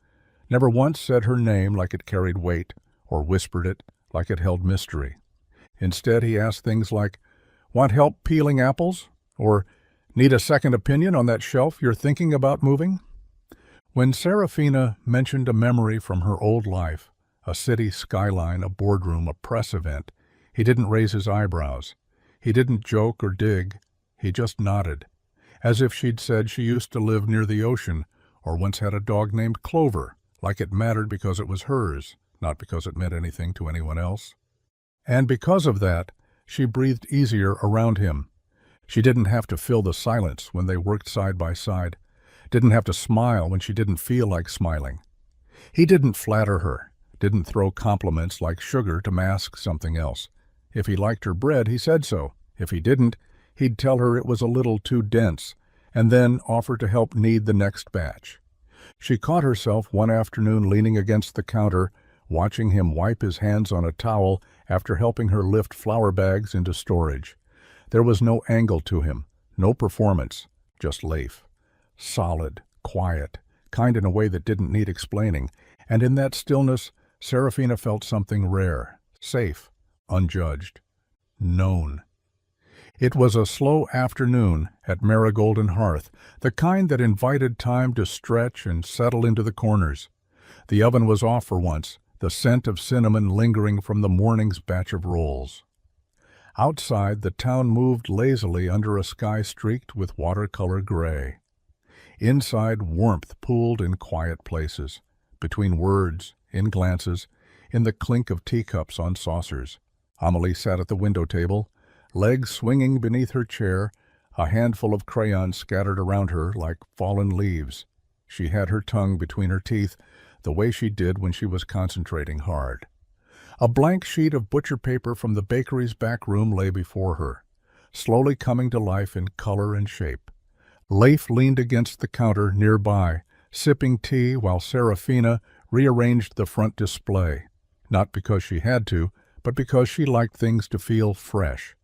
never once said her name like it carried weight, or whispered it like it held mystery. Instead, he asked things like, "Want help peeling apples?" or "Need a second opinion on that shelf you're thinking about moving?" When Serafina mentioned a memory from her old life, a city skyline, a boardroom, a press event, he didn't raise his eyebrows. He didn't joke or dig. He just nodded, as if she'd said she used to live near the ocean or once had a dog named Clover, like it mattered because it was hers, not because it meant anything to anyone else. And because of that, she breathed easier around him. She didn't have to fill the silence when they worked side by side, didn't have to smile when she didn't feel like smiling. He didn't flatter her, didn't throw compliments like sugar to mask something else. If he liked her bread, he said so. If he didn't, he'd tell her it was a little too dense, and then offer to help knead the next batch. She caught herself one afternoon leaning against the counter, watching him wipe his hands on a towel after helping her lift flour bags into storage. There was no angle to him, no performance, just Leif. Solid, quiet, kind in a way that didn't need explaining, and in that stillness, Serafina felt something rare, safe, unjudged, known. It was a slow afternoon at Marigold and Hearth, the kind that invited time to stretch and settle into the corners. The oven was off for once, the scent of cinnamon lingering from the morning's batch of rolls. Outside, the town moved lazily under a sky streaked with watercolor gray. Inside, warmth pooled in quiet places, between words, in glances, in the clink of teacups on saucers. Amelie sat at the window table, legs swinging beneath her chair, a handful of crayons scattered around her like fallen leaves. She had her tongue between her teeth, the way she did when she was concentrating hard. A blank sheet of butcher paper from the bakery's back room lay before her, slowly coming to life in color and shape. Leif leaned against the counter nearby, sipping tea while Serafina rearranged the front display, not because she had to, but because she liked things to feel fresh.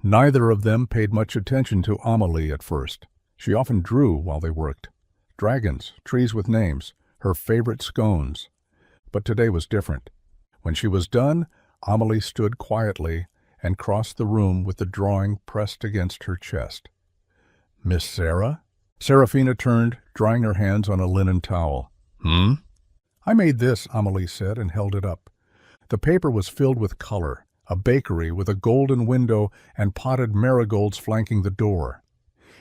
Neither of them paid much attention to Amelie at first. She often drew while they worked. Dragons, trees with names, her favorite scones. But today was different. When she was done, Amelie stood quietly and crossed the room with the drawing pressed against her chest. "Miss Sarah?" Serafina turned, drying her hands on a linen towel. "Hmm?" "I made this," Amelie said, and held it up. The paper was filled with color, a bakery with a golden window and potted marigolds flanking the door.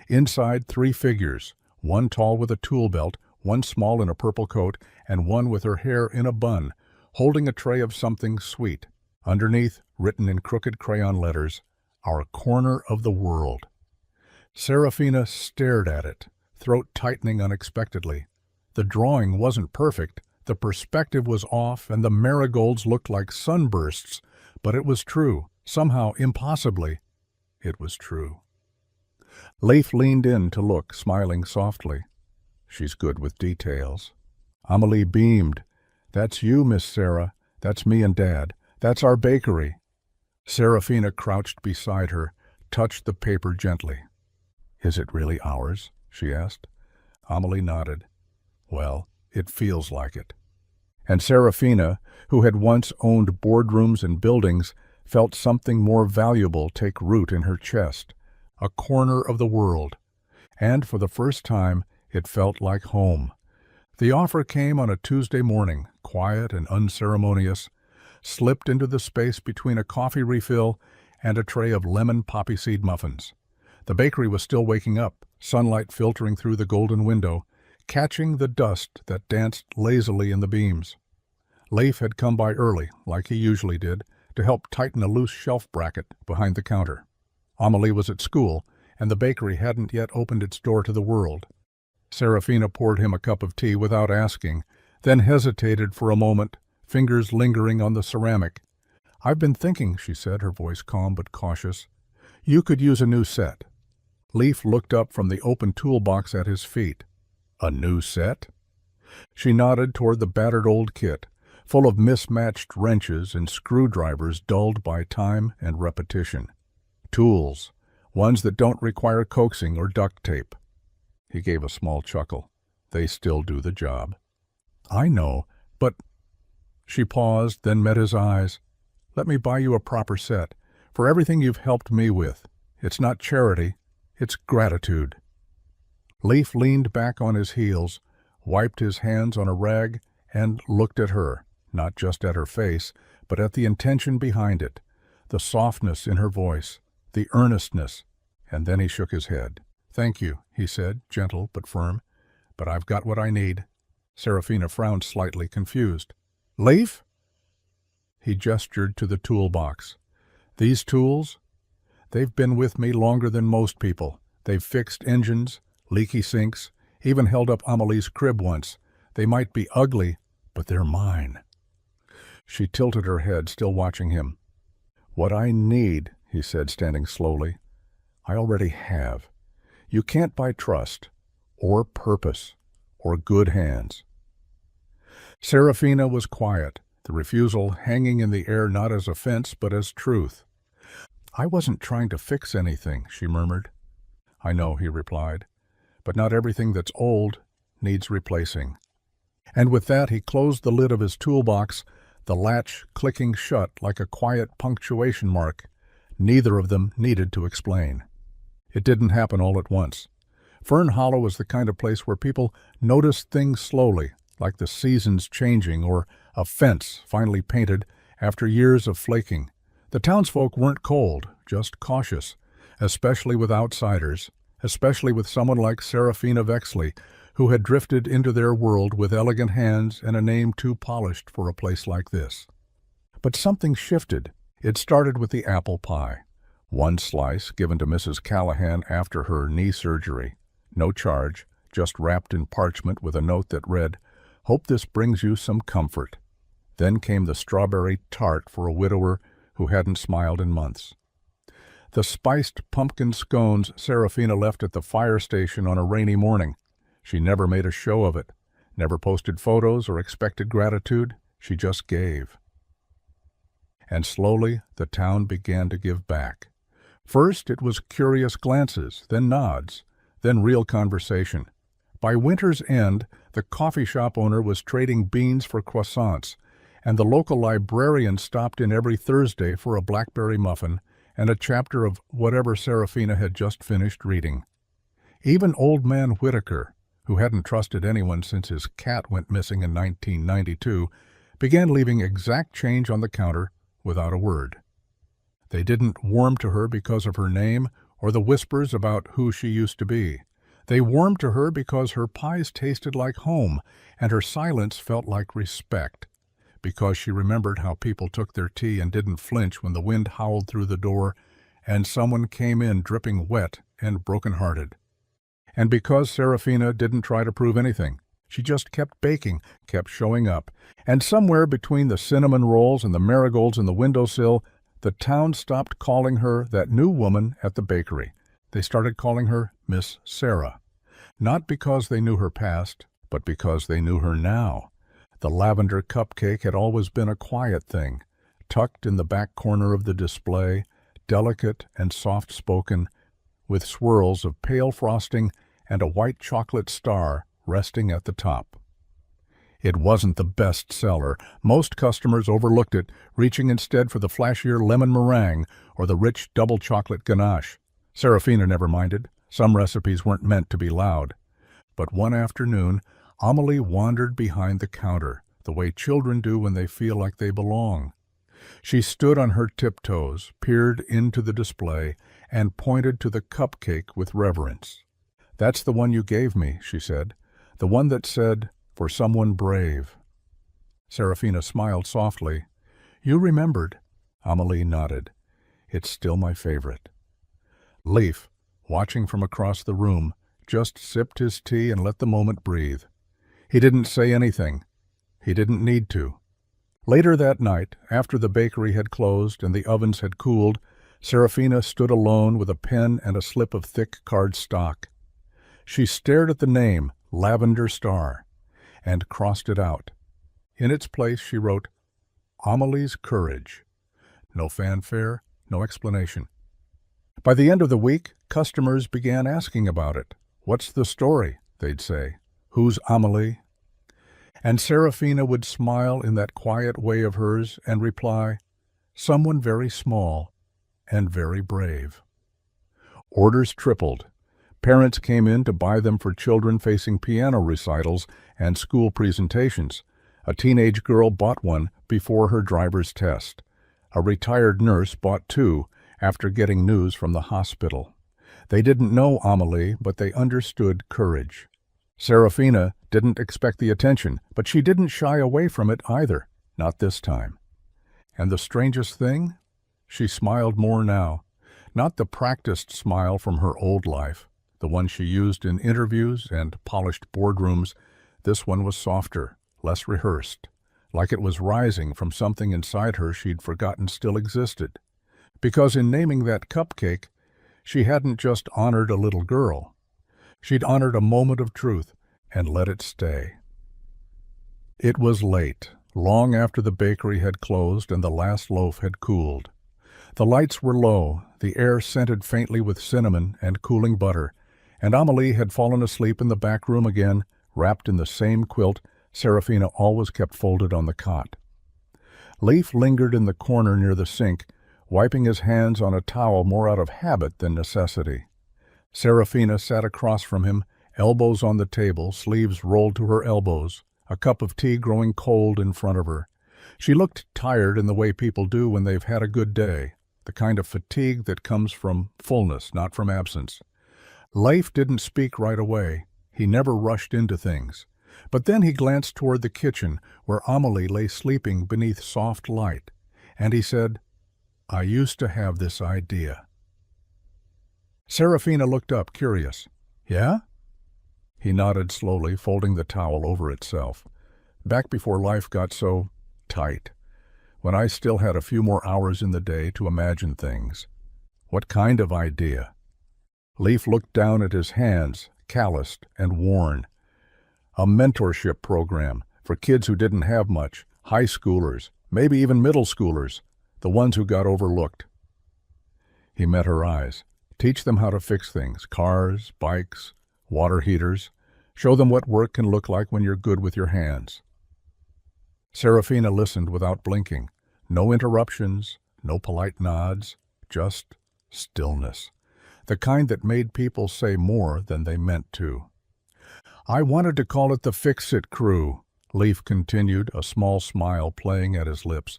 Inside, 3 figures, one tall with a tool belt, one small in a purple coat, and one with her hair in a bun, holding a tray of something sweet. Underneath, written in crooked crayon letters, "Our corner of the world." Serafina stared at it, throat tightening unexpectedly. The drawing wasn't perfect, the perspective was off, and the marigolds looked like sunbursts, but it was true, somehow impossibly. It was true. Leif leaned in to look, smiling softly. She's good with details. Amelie beamed. That's you, Miss Sarah. That's me and Dad. That's our bakery. Serafina crouched beside her, touched the paper gently. Is it really ours? She asked. Amelie nodded. Well, it feels like it. And Serafina, who had once owned boardrooms and buildings, felt something more valuable take root in her chest, a corner of the world. And for the first time, it felt like home. The offer came on a Tuesday morning, quiet and unceremonious, slipped into the space between a coffee refill and a tray of lemon poppy seed muffins. The bakery was still waking up, sunlight filtering through the golden window, catching the dust that danced lazily in the beams. Leif had come by early, like he usually did, to help tighten a loose shelf bracket behind the counter. Amelie was at school, and the bakery hadn't yet opened its door to the world. Serafina poured him a cup of tea without asking, then hesitated for a moment, fingers lingering on the ceramic. I've been thinking, she said, her voice calm but cautious. You could use a new set. Leif looked up from the open toolbox at his feet. A new set? She nodded toward the battered old kit, full of mismatched wrenches and screwdrivers dulled by time and repetition. Tools, ones that don't require coaxing or duct tape. He gave a small chuckle. They still do the job. I know, but... She paused, then met his eyes. Let me buy you a proper set, for everything you've helped me with. It's not charity, it's gratitude. Leif leaned back on his heels, wiped his hands on a rag, and looked at her, not just at her face, but at the intention behind it, the softness in her voice, the earnestness, and then he shook his head. Thank you, he said, gentle but firm, but I've got what I need. Serafina frowned slightly, confused. Leif? He gestured to the toolbox. These tools? They've been with me longer than most people. They've fixed engines, leaky sinks, even held up Amelie's crib once. They might be ugly, but they're mine. She tilted her head, still watching him. What I need, he said, standing slowly, I already have. You can't buy trust, or purpose, or good hands. Serafina was quiet, the refusal hanging in the air not as offense but as truth. I wasn't trying to fix anything, she murmured. I know, he replied, but not everything that's old needs replacing. And with that he closed the lid of his toolbox, the latch clicking shut like a quiet punctuation mark. Neither of them needed to explain. It didn't happen all at once. Fern Hollow was the kind of place where people noticed things slowly, like the seasons changing or a fence finally painted after years of flaking. The townsfolk weren't cold, just cautious, especially with outsiders, especially with someone like Serafina Vexley, who had drifted into their world with elegant hands and a name too polished for a place like this. But something shifted. It started with the apple pie. One slice given to Mrs. Callahan after her knee surgery. No charge, just wrapped in parchment with a note that read, Hope this brings you some comfort. Then came the strawberry tart for a widower who hadn't smiled in months. The spiced pumpkin scones Serafina left at the fire station on a rainy morning. She never made a show of it, never posted photos or expected gratitude. She just gave. And slowly the town began to give back. First it was curious glances, then nods, then real conversation. By winter's end, the coffee shop owner was trading beans for croissants, and the local librarian stopped in every Thursday for a blackberry muffin and a chapter of whatever Serafina had just finished reading. Even old man Whitaker, who hadn't trusted anyone since his cat went missing in 1992, began leaving exact change on the counter without a word. They didn't warm to her because of her name or the whispers about who she used to be. They warmed to her because her pies tasted like home and her silence felt like respect, because she remembered how people took their tea and didn't flinch when the wind howled through the door and someone came in dripping wet and broken-hearted. And because Serafina didn't try to prove anything. She just kept baking, kept showing up, and somewhere between the cinnamon rolls and the marigolds in the windowsill, The town stopped calling her that new woman at the bakery. They started calling her Miss Sarah. Not because they knew her past, but because they knew her now. The lavender cupcake had always been a quiet thing, tucked in the back corner of the display, delicate and soft-spoken, with swirls of pale frosting and a white chocolate star resting at the top. It wasn't the best seller. Most customers overlooked it, reaching instead for the flashier lemon meringue or the rich double chocolate ganache. Serafina never minded. Some recipes weren't meant to be loud. But one afternoon, Amelie wandered behind the counter, the way children do when they feel like they belong. She stood on her tiptoes, peered into the display, and pointed to the cupcake with reverence. "That's the one you gave me," she said. "The one that said, 'For someone brave.'" Serafina smiled softly. "You remembered." Amelie nodded. "It's still my favorite." Leif, watching from across the room, just sipped his tea and let the moment breathe. He didn't say anything. He didn't need to. Later that night, after the bakery had closed and the ovens had cooled, Serafina stood alone with a pen and a slip of thick cardstock. She stared at the name, Lavender Star, and crossed it out. In its place she wrote, "Amelie's Courage." No fanfare, no explanation. By the end of the week, customers began asking about it. "What's the story?" they'd say. "Who's Amelie?" And Serafina would smile in that quiet way of hers and reply, "Someone very small and very brave." Orders tripled. Parents came in to buy them for children facing piano recitals and school presentations. A teenage girl bought one before her driver's test. A retired nurse bought two after getting news from the hospital. They didn't know Amelie, but they understood courage. Serafina didn't expect the attention, but she didn't shy away from it either, not this time. And the strangest thing? She smiled more now. Not the practiced smile from her old life, the one she used in interviews and polished boardrooms. This one was softer, less rehearsed, like it was rising from something inside her she'd forgotten still existed. Because in naming that cupcake, she hadn't just honored a little girl. She'd honored a moment of truth and let it stay. It was late, long after the bakery had closed and the last loaf had cooled. The lights were low, the air scented faintly with cinnamon and cooling butter, and Amelie had fallen asleep in the back room again, wrapped in the same quilt Serafina always kept folded on the cot. Leif lingered in the corner near the sink, wiping his hands on a towel more out of habit than necessity. Serafina sat across from him, elbows on the table, sleeves rolled to her elbows, a cup of tea growing cold in front of her. She looked tired in the way people do when they've had a good day, the kind of fatigue that comes from fullness, not from absence. Leif didn't speak right away. He never rushed into things. But then he glanced toward the kitchen, where Amelie lay sleeping beneath soft light, and he said, "I used to have this idea." Serafina looked up, curious. "Yeah?" He nodded slowly, folding the towel over itself. "Back before life got so tight, when I still had a few more hours in the day to imagine things." "What kind of idea?" Leif looked down at his hands, calloused and worn. "A mentorship program for kids who didn't have much, high schoolers, maybe even middle schoolers, the ones who got overlooked." He met her eyes. "Teach them how to fix things, cars, bikes, water heaters. Show them what work can look like when you're good with your hands." Serafina listened without blinking. No interruptions, no polite nods, just stillness. The kind that made people say more than they meant to. "I wanted to call it the Fix-It Crew," Leif continued, a small smile playing at his lips.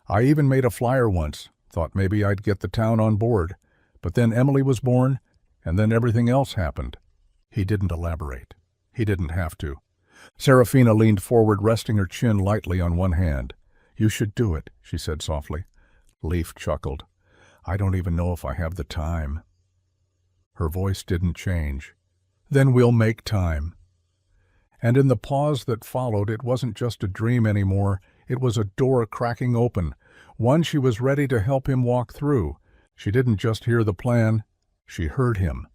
"I even made a flyer once, thought maybe I'd get the town on board. But then Emily was born, and then everything else happened." He didn't elaborate. He didn't have to. Serafina leaned forward, resting her chin lightly on one hand. "You should do it," she said softly. Leif chuckled. "I don't even know if I have the time." Her voice didn't change. "Then we'll make time." And in the pause that followed, it wasn't just a dream anymore. It was a door cracking open, one she was ready to help him walk through. She didn't just hear the plan, she heard him.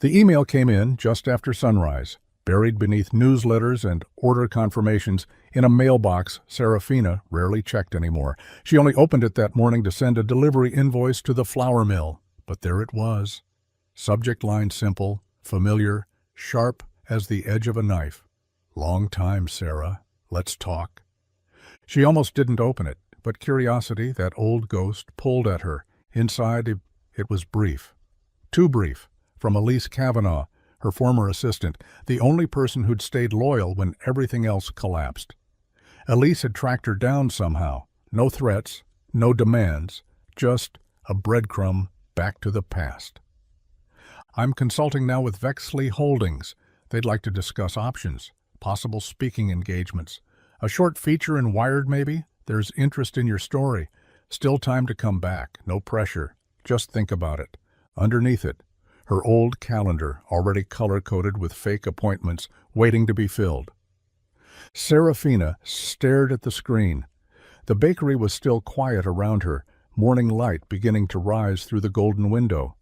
The email came in just after sunrise, buried beneath newsletters and order confirmations in a mailbox Serafina rarely checked anymore. She only opened it that morning to send a delivery invoice to the flour mill. But there it was. Subject line simple, familiar, sharp as the edge of a knife. "Long time, Sarah. Let's talk." She almost didn't open it, but curiosity, that old ghost, pulled at her. Inside, it was brief. Too brief. From Elise Kavanaugh, her former assistant, the only person who'd stayed loyal when everything else collapsed. Elise had tracked her down somehow. No threats, no demands, just a breadcrumb back to the past. "I'm consulting now with Vexley Holdings. They'd like to discuss options, possible speaking engagements. A short feature in Wired, maybe? There's interest in your story. Still time to come back. No pressure. Just think about it." Underneath it, her old calendar, already color-coded with fake appointments waiting to be filled. Serafina stared at the screen. The bakery was still quiet around her, morning light beginning to rise through the golden window.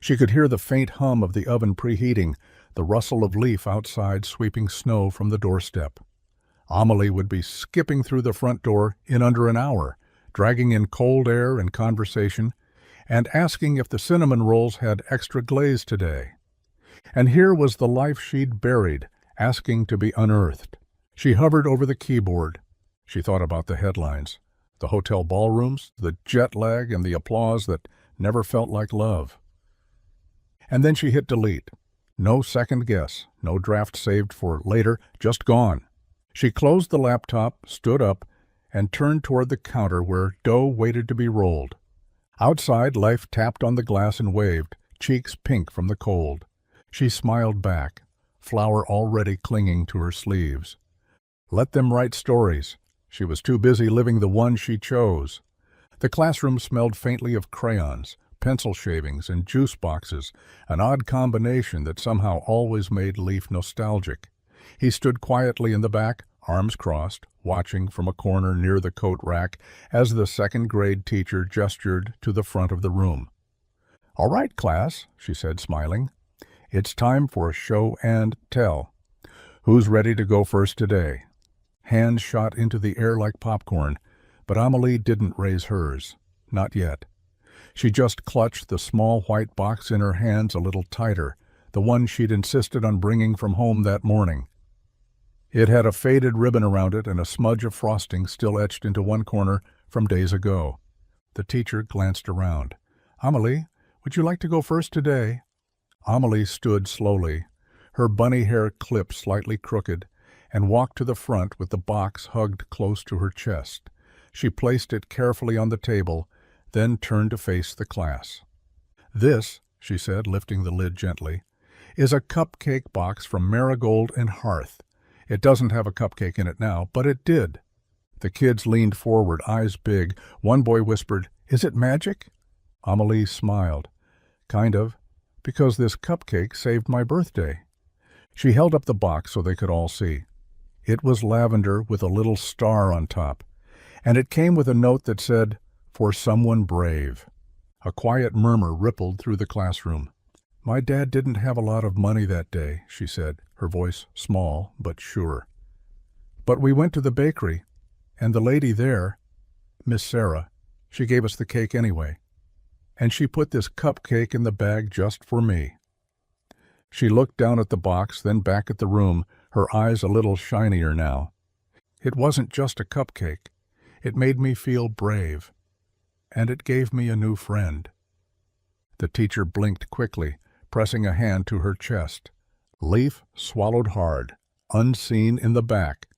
She could hear the faint hum of the oven preheating, the rustle of leaf outside sweeping snow from the doorstep. Amelie would be skipping through the front door in under an hour, dragging in cold air and conversation, and asking if the cinnamon rolls had extra glaze today. And here was the life she'd buried, asking to be unearthed. She hovered over the keyboard. She thought about the headlines, the hotel ballrooms, the jet lag, and the applause that never felt like love. And then she hit delete. No second guess, no draft saved for later, just gone. She closed the laptop, stood up, and turned toward the counter where dough waited to be rolled. Outside, life tapped on the glass and waved, cheeks pink from the cold. She smiled back, flour already clinging to her sleeves. Let them write stories. She was too busy living the one she chose. The classroom smelled faintly of crayons, pencil shavings, and juice boxes, an odd combination that somehow always made Leaf nostalgic. He stood quietly in the back, arms crossed, watching from a corner near the coat rack as the second-grade teacher gestured to the front of the room. "All right, class," she said, smiling. "It's time for a show and tell. Who's ready to go first today?" Hands shot into the air like popcorn, but Amelie didn't raise hers. Not yet. She just clutched the small white box in her hands a little tighter, the one she'd insisted on bringing from home that morning. It had a faded ribbon around it and a smudge of frosting still etched into one corner from days ago. The teacher glanced around. "Amelie, would you like to go first today?" Amelie stood slowly, her bunny hair clipped slightly crooked, and walked to the front with the box hugged close to her chest. She placed it carefully on the table, then turned to face the class. "This," she said, lifting the lid gently, "is a cupcake box from Marigold and Hearth. It doesn't have a cupcake in it now, but it did." The kids leaned forward, eyes big. One boy whispered, "Is it magic?" Amelie smiled. "Kind of, because this cupcake saved my birthday." She held up the box so they could all see. It was lavender with a little star on top, and it came with a note that said, "For someone brave." A quiet murmur rippled through the classroom. "My dad didn't have a lot of money that day," she said, her voice small but sure. "But we went to the bakery, and the lady there, Miss Sarah, she gave us the cake anyway. And she put this cupcake in the bag just for me." She looked down at the box, then back at the room, her eyes a little shinier now. "It wasn't just a cupcake. It made me feel brave. And it gave me a new friend." The teacher blinked quickly, pressing a hand to her chest. Leaf swallowed hard, unseen in the back.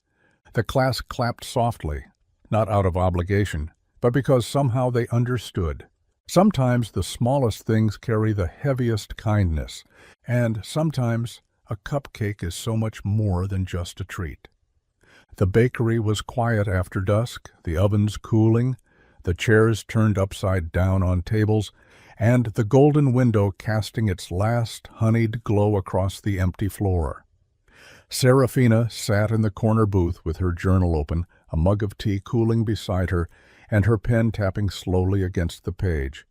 The class clapped softly, not out of obligation, but because somehow they understood. Sometimes the smallest things carry the heaviest kindness, and sometimes a cupcake is so much more than just a treat. The bakery was quiet after dusk, the ovens cooling, the chairs turned upside down on tables, and the golden window casting its last honeyed glow across the empty floor. Serafina sat in the corner booth with her journal open, a mug of tea cooling beside her, and her pen tapping slowly against the page.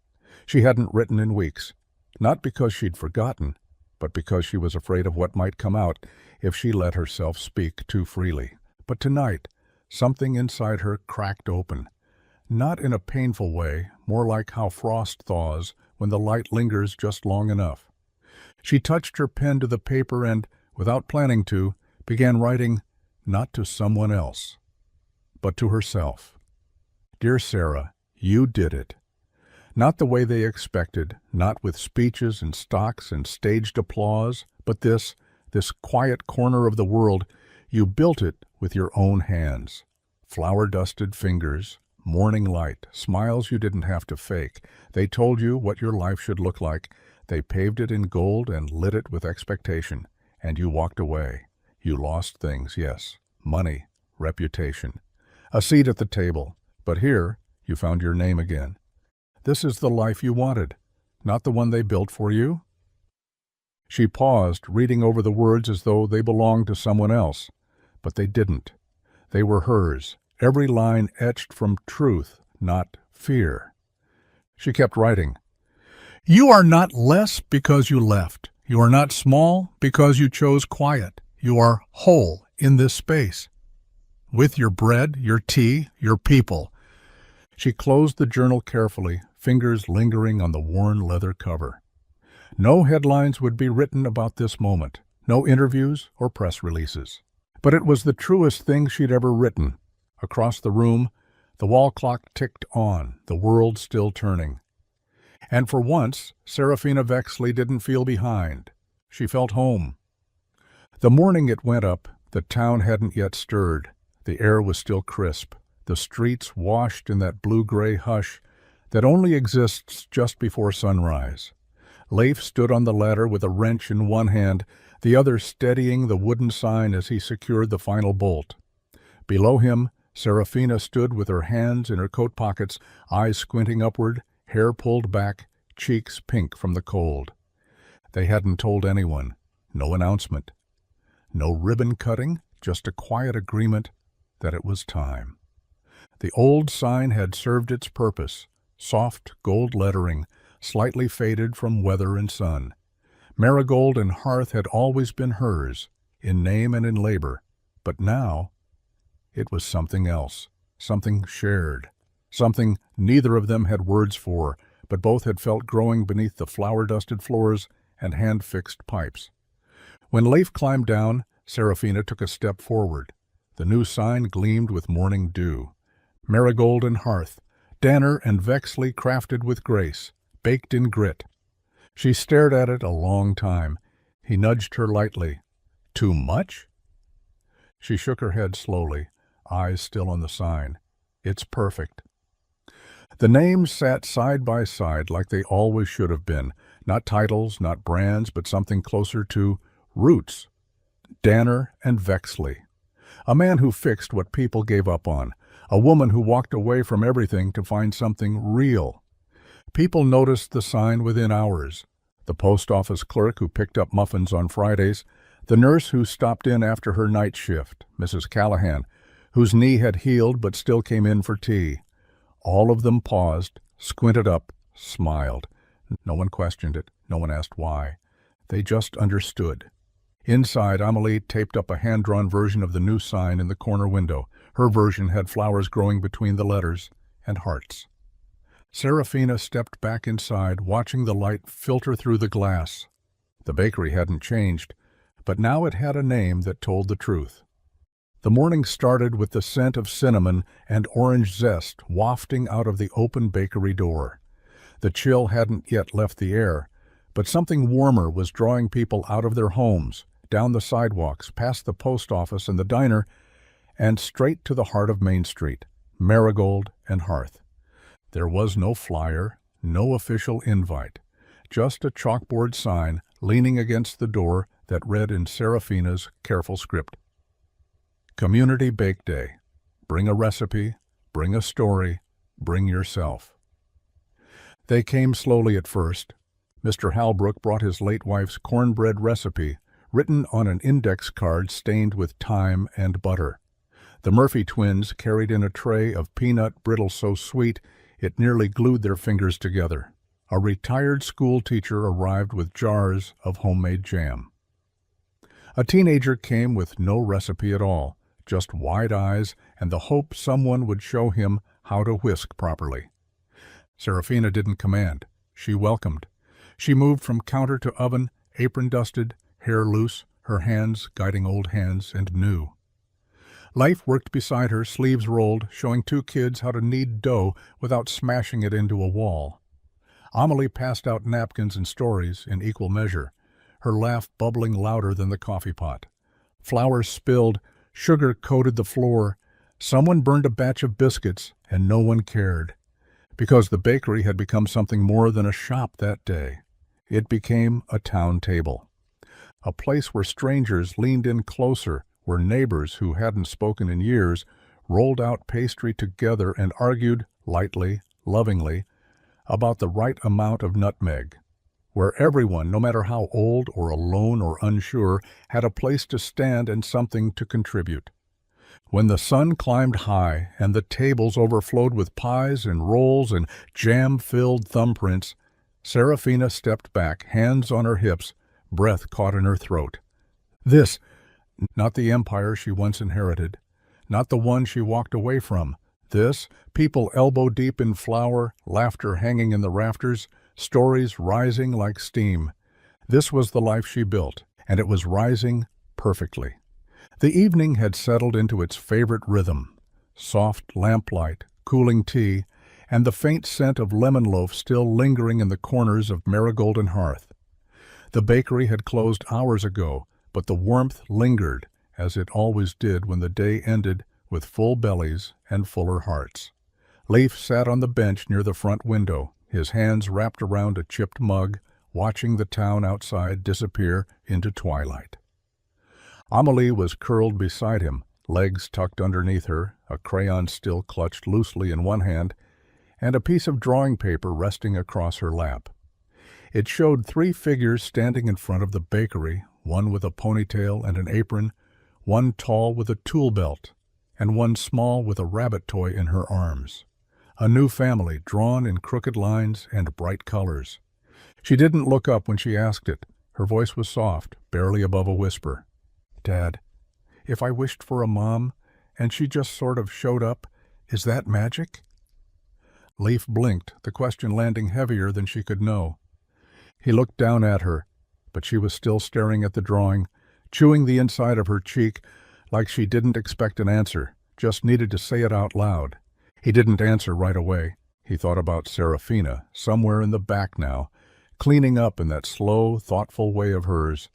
She hadn't written in weeks, not because she'd forgotten, but because she was afraid of what might come out if she let herself speak too freely. But tonight, something inside her cracked open. Not in a painful way, more like how frost thaws when the light lingers just long enough. She touched her pen to the paper and, without planning to, began writing, not to someone else, but to herself. Dear Sarah, you did it. Not the way they expected, not with speeches and stocks and staged applause, but this quiet corner of the world, you built it with your own hands. Flower-dusted fingers, morning light, smiles you didn't have to fake. They told you what your life should look like. They paved it in gold and lit it with expectation. And you walked away. You lost things, yes. Money, reputation, a seat at the table. But here, you found your name again. This is the life you wanted, not the one they built for you. She paused, reading over the words as though they belonged to someone else. But they didn't. They were hers, every line etched from truth, not fear. She kept writing. You are not less because you left. You are not small because you chose quiet. You are whole in this space. With your bread, your tea, your people. She closed the journal carefully, fingers lingering on the worn leather cover. No headlines would be written about this moment, no interviews or press releases. But it was the truest thing she'd ever written. Across the room, the wall clock ticked on, the world still turning. And for once, Serafina Vexley didn't feel behind. She felt home. The morning it went up, the town hadn't yet stirred. The air was still crisp, the streets washed in that blue-gray hush that only exists just before sunrise. Leif stood on the ladder with a wrench in one hand, the other steadying the wooden sign as he secured the final bolt. Below him, Serafina stood with her hands in her coat pockets, eyes squinting upward, hair pulled back, cheeks pink from the cold. They hadn't told anyone. No announcement. No ribbon cutting, just a quiet agreement that it was time. The old sign had served its purpose, soft gold lettering, slightly faded from weather and sun. Marigold and hearth had always been hers, in name and in labor, but now it was something else, something shared, something neither of them had words for, but both had felt growing beneath the flower-dusted floors and hand-fixed pipes. When Leif climbed down, Serafina took a step forward. The new sign gleamed with morning dew. Marigold and hearth, Danner and Vexley crafted with grace, baked in grit. She stared at it a long time. He nudged her lightly. Too much? She shook her head slowly, eyes still on the sign. It's perfect. The names sat side by side like they always should have been, not titles, not brands, but something closer to roots. Danner and Vexley. A man who fixed what people gave up on, a woman who walked away from everything to find something real. People noticed the sign within hours. The post office clerk who picked up muffins on Fridays, the nurse who stopped in after her night shift, Mrs. Callahan, whose knee had healed but still came in for tea. All of them paused, squinted up, smiled. No one questioned it. No one asked why. They just understood. Inside, Amelie taped up a hand-drawn version of the new sign in the corner window. Her version had flowers growing between the letters and hearts. Serafina stepped back inside, watching the light filter through the glass. The bakery hadn't changed, but now it had a name that told the truth. The morning started with the scent of cinnamon and orange zest wafting out of the open bakery door. The chill hadn't yet left the air, but something warmer was drawing people out of their homes, down the sidewalks, past the post office and the diner, and straight to the heart of Main Street, Marigold and Hearth. There was no flyer, no official invite, just a chalkboard sign leaning against the door that read in Serafina's careful script. Community Bake Day. Bring a recipe, bring a story, bring yourself. They came slowly at first. Mr. Halbrook brought his late wife's cornbread recipe, written on an index card stained with thyme and butter. The Murphy twins carried in a tray of peanut brittle so sweet it nearly glued their fingers together. A retired school teacher arrived with jars of homemade jam. A teenager came with no recipe at all, just wide eyes and the hope someone would show him how to whisk properly. Serafina didn't command. She welcomed. She moved from counter to oven, apron dusted, hair loose, her hands guiding old hands and new. Life worked beside her, sleeves rolled, showing two kids how to knead dough without smashing it into a wall. Amelie passed out napkins and stories in equal measure, her laugh bubbling louder than the coffee pot. Flour spilled, sugar coated the floor. Someone burned a batch of biscuits, and no one cared. Because the bakery had become something more than a shop that day. It became a town table. A place where strangers leaned in closer, where neighbors who hadn't spoken in years rolled out pastry together and argued, lightly, lovingly, about the right amount of nutmeg. Where everyone, no matter how old or alone or unsure, had a place to stand and something to contribute. When the sun climbed high and the tables overflowed with pies and rolls and jam-filled thumbprints, Serafina stepped back, hands on her hips, breath caught in her throat. This, not the empire she once inherited, not the one she walked away from. This, people elbow-deep in flour, laughter hanging in the rafters, stories rising like steam. This was the life she built, and it was rising perfectly. The evening had settled into its favorite rhythm, soft lamplight, cooling tea, and the faint scent of lemon loaf still lingering in the corners of marigolden hearth. The bakery had closed hours ago, but the warmth lingered, as it always did when the day ended with full bellies and fuller hearts. Leif sat on the bench near the front window, his hands wrapped around a chipped mug, watching the town outside disappear into twilight. Amelie was curled beside him, legs tucked underneath her, a crayon still clutched loosely in one hand, and a piece of drawing paper resting across her lap. It showed three figures standing in front of the bakery, one with a ponytail and an apron, one tall with a tool belt, and one small with a rabbit toy in her arms. A new family drawn in crooked lines and bright colors. She didn't look up when she asked it. Her voice was soft, barely above a whisper. "Dad, if I wished for a mom, and she just sort of showed up, is that magic?" Leif blinked, the question landing heavier than she could know. He looked down at her, but she was still staring at the drawing, chewing the inside of her cheek like she didn't expect an answer, just needed to say it out loud. He didn't answer right away. He thought about Serafina, somewhere in the back now, cleaning up in that slow, thoughtful way of hers.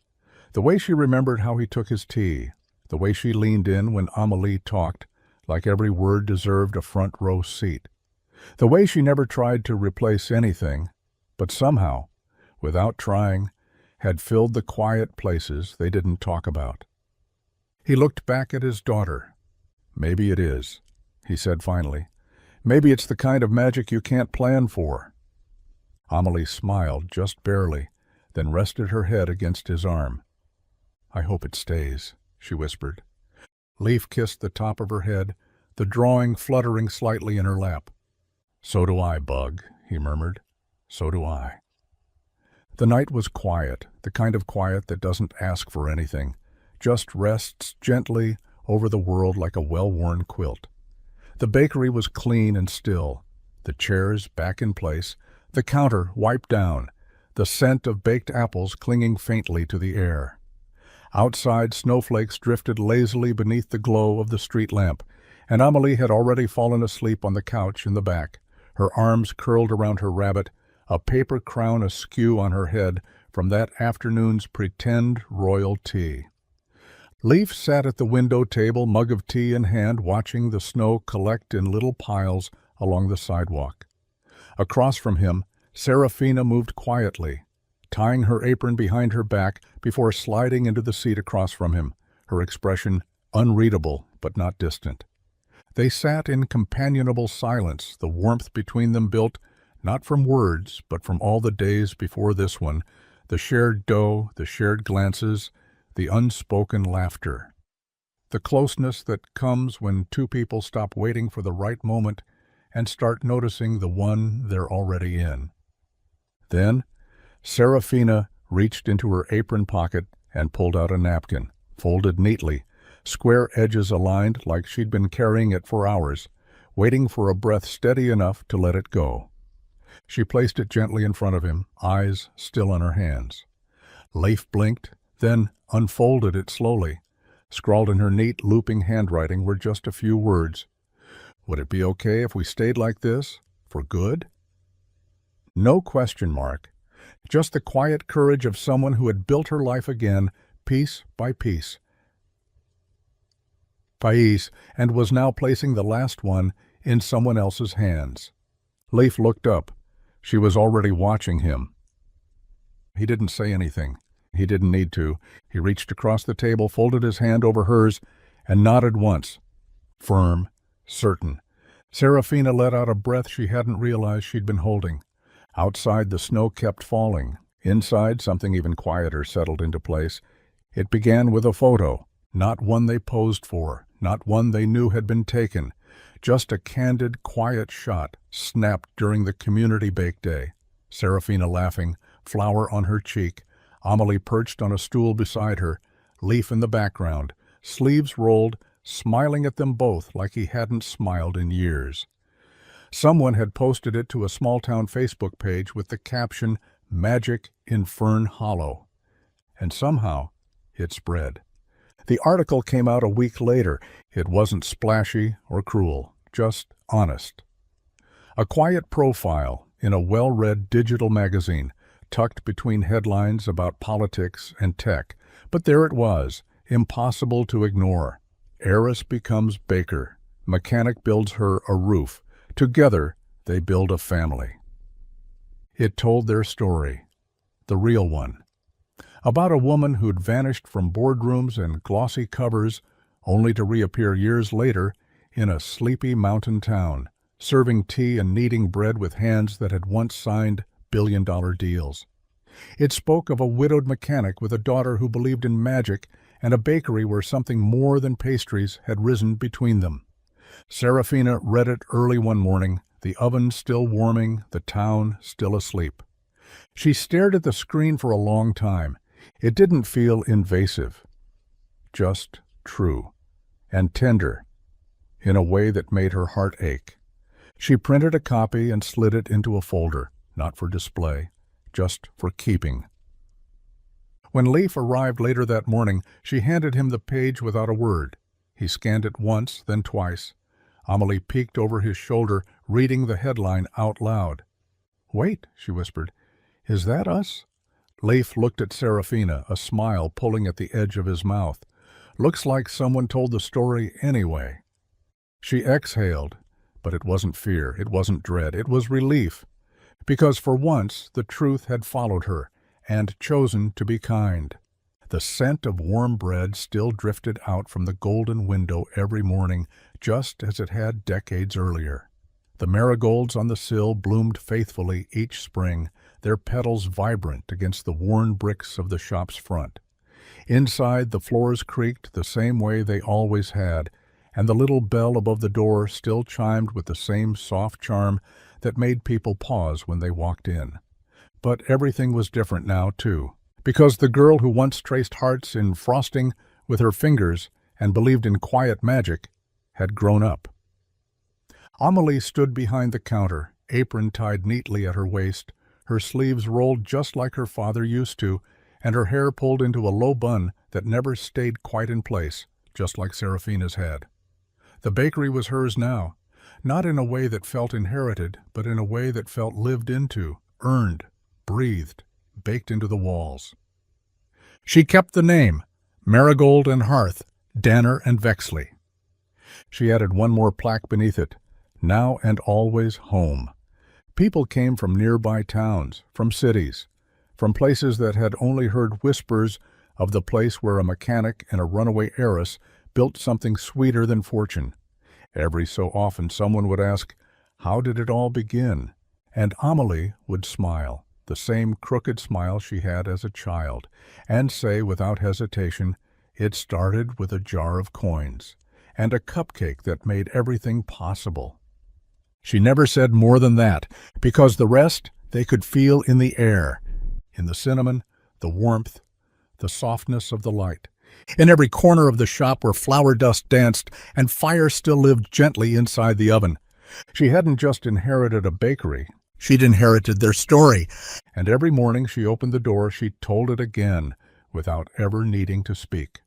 The way she remembered how he took his tea, the way she leaned in when Amelie talked, like every word deserved a front-row seat. The way she never tried to replace anything, but somehow, without trying, had filled the quiet places they didn't talk about. He looked back at his daughter. "Maybe it is," he said finally. "Maybe it's the kind of magic you can't plan for." Amelie smiled, just barely, then rested her head against his arm. "I hope it stays," she whispered. Leif kissed the top of her head, the drawing fluttering slightly in her lap. "So do I, Bug," he murmured. "So do I." The night was quiet, the kind of quiet that doesn't ask for anything, just rests gently over the world like a well-worn quilt. The bakery was clean and still, the chairs back in place, the counter wiped down, the scent of baked apples clinging faintly to the air. Outside, snowflakes drifted lazily beneath the glow of the street lamp, and Amelie had already fallen asleep on the couch in the back, her arms curled around her rabbit, a paper crown askew on her head from that afternoon's pretend royal tea. Leif sat at the window table, mug of tea in hand, watching the snow collect in little piles along the sidewalk. Across from him, Serafina moved quietly, tying her apron behind her back before sliding into the seat across from him, her expression unreadable but not distant. They sat in companionable silence, the warmth between them built not from words but from all the days before this one, the shared dough, the shared glances, the unspoken laughter. the closeness that comes when two people stop waiting for the right moment and start noticing the one they're already in. Then, Serafina reached into her apron pocket and pulled out a napkin, folded neatly, square edges aligned like she'd been carrying it for hours, waiting for a breath steady enough to let it go. She placed it gently in front of him, eyes still on her hands. Leif blinked, then unfolded it slowly. Scrawled in her neat, looping handwriting were just a few words. Would it be okay if we stayed like this? For good? No question mark. Just the quiet courage of someone who had built her life again, piece by piece. And was now placing the last one in someone else's hands. Leif looked up. She was already watching him. He didn't say anything. He didn't need to. He reached across the table, folded his hand over hers, and nodded once. Firm, certain. Serafina let out a breath she hadn't realized she'd been holding. Outside, the snow kept falling. Inside, something even quieter settled into place. It began with a photo, not one they posed for, not one they knew had been taken. Just a candid, quiet shot, snapped during the community bake day. Serafina laughing, flower on her cheek, Amelie perched on a stool beside her, Leif in the background, sleeves rolled, smiling at them both like he hadn't smiled in years. Someone had posted it to a small-town Facebook page with the caption, "Magic in Fern Hollow." And somehow, it spread. The article came out a week later. It wasn't splashy or cruel, just honest. A quiet profile in a well-read digital magazine, tucked between headlines about politics and tech. But there it was, impossible to ignore. Heiress becomes baker. Mechanic builds her a roof. Together, they build a family. It told their story, the real one. About a woman who'd vanished from boardrooms and glossy covers, only to reappear years later in a sleepy mountain town, serving tea and kneading bread with hands that had once signed billion-dollar deals. It spoke of a widowed mechanic with a daughter who believed in magic and a bakery where something more than pastries had risen between them. Serafina read it early one morning, the oven still warming, the town still asleep. She stared at the screen for a long time. It didn't feel invasive, just true and tender in a way that made her heart ache. She printed a copy and slid it into a folder, not for display, just for keeping. When Leif arrived later that morning, she handed him the page without a word. He scanned it once, then twice. Amelie peeked over his shoulder, reading the headline out loud. "Wait," she whispered. "Is that us?" Leif looked at Serafina, a smile pulling at the edge of his mouth. "Looks like someone told the story anyway." She exhaled, but it wasn't fear, it wasn't dread, it was relief. Because for once the truth had followed her, and chosen to be kind. The scent of warm bread still drifted out from the golden window every morning, just as it had decades earlier. The marigolds on the sill bloomed faithfully each spring, their petals vibrant against the worn bricks of the shop's front. Inside, the floors creaked the same way they always had, and the little bell above the door still chimed with the same soft charm that made people pause when they walked in. But everything was different now, too, because the girl who once traced hearts in frosting with her fingers and believed in quiet magic had grown up. Amelie stood behind the counter, apron tied neatly at her waist, her sleeves rolled just like her father used to, and her hair pulled into a low bun that never stayed quite in place, just like Serafina's had. The bakery was hers now, not in a way that felt inherited, but in a way that felt lived into, earned, breathed, baked into the walls. She kept the name, Marigold and Hearth, Danner and Vexley. She added one more plaque beneath it, now and always home. People came from nearby towns, from cities, from places that had only heard whispers of the place where a mechanic and a runaway heiress built something sweeter than fortune. Every so often someone would ask, "How did it all begin?" And Amelie would smile, the same crooked smile she had as a child, and say without hesitation, It started with a jar of coins and a cupcake that made everything possible. She never said more than that, because the rest they could feel in the air, in the cinnamon, the warmth, the softness of the light, in every corner of the shop where flour dust danced and fire still lived gently inside the oven. She hadn't just inherited a bakery, she'd inherited their story, and every morning she opened the door, she told it again, without ever needing to speak.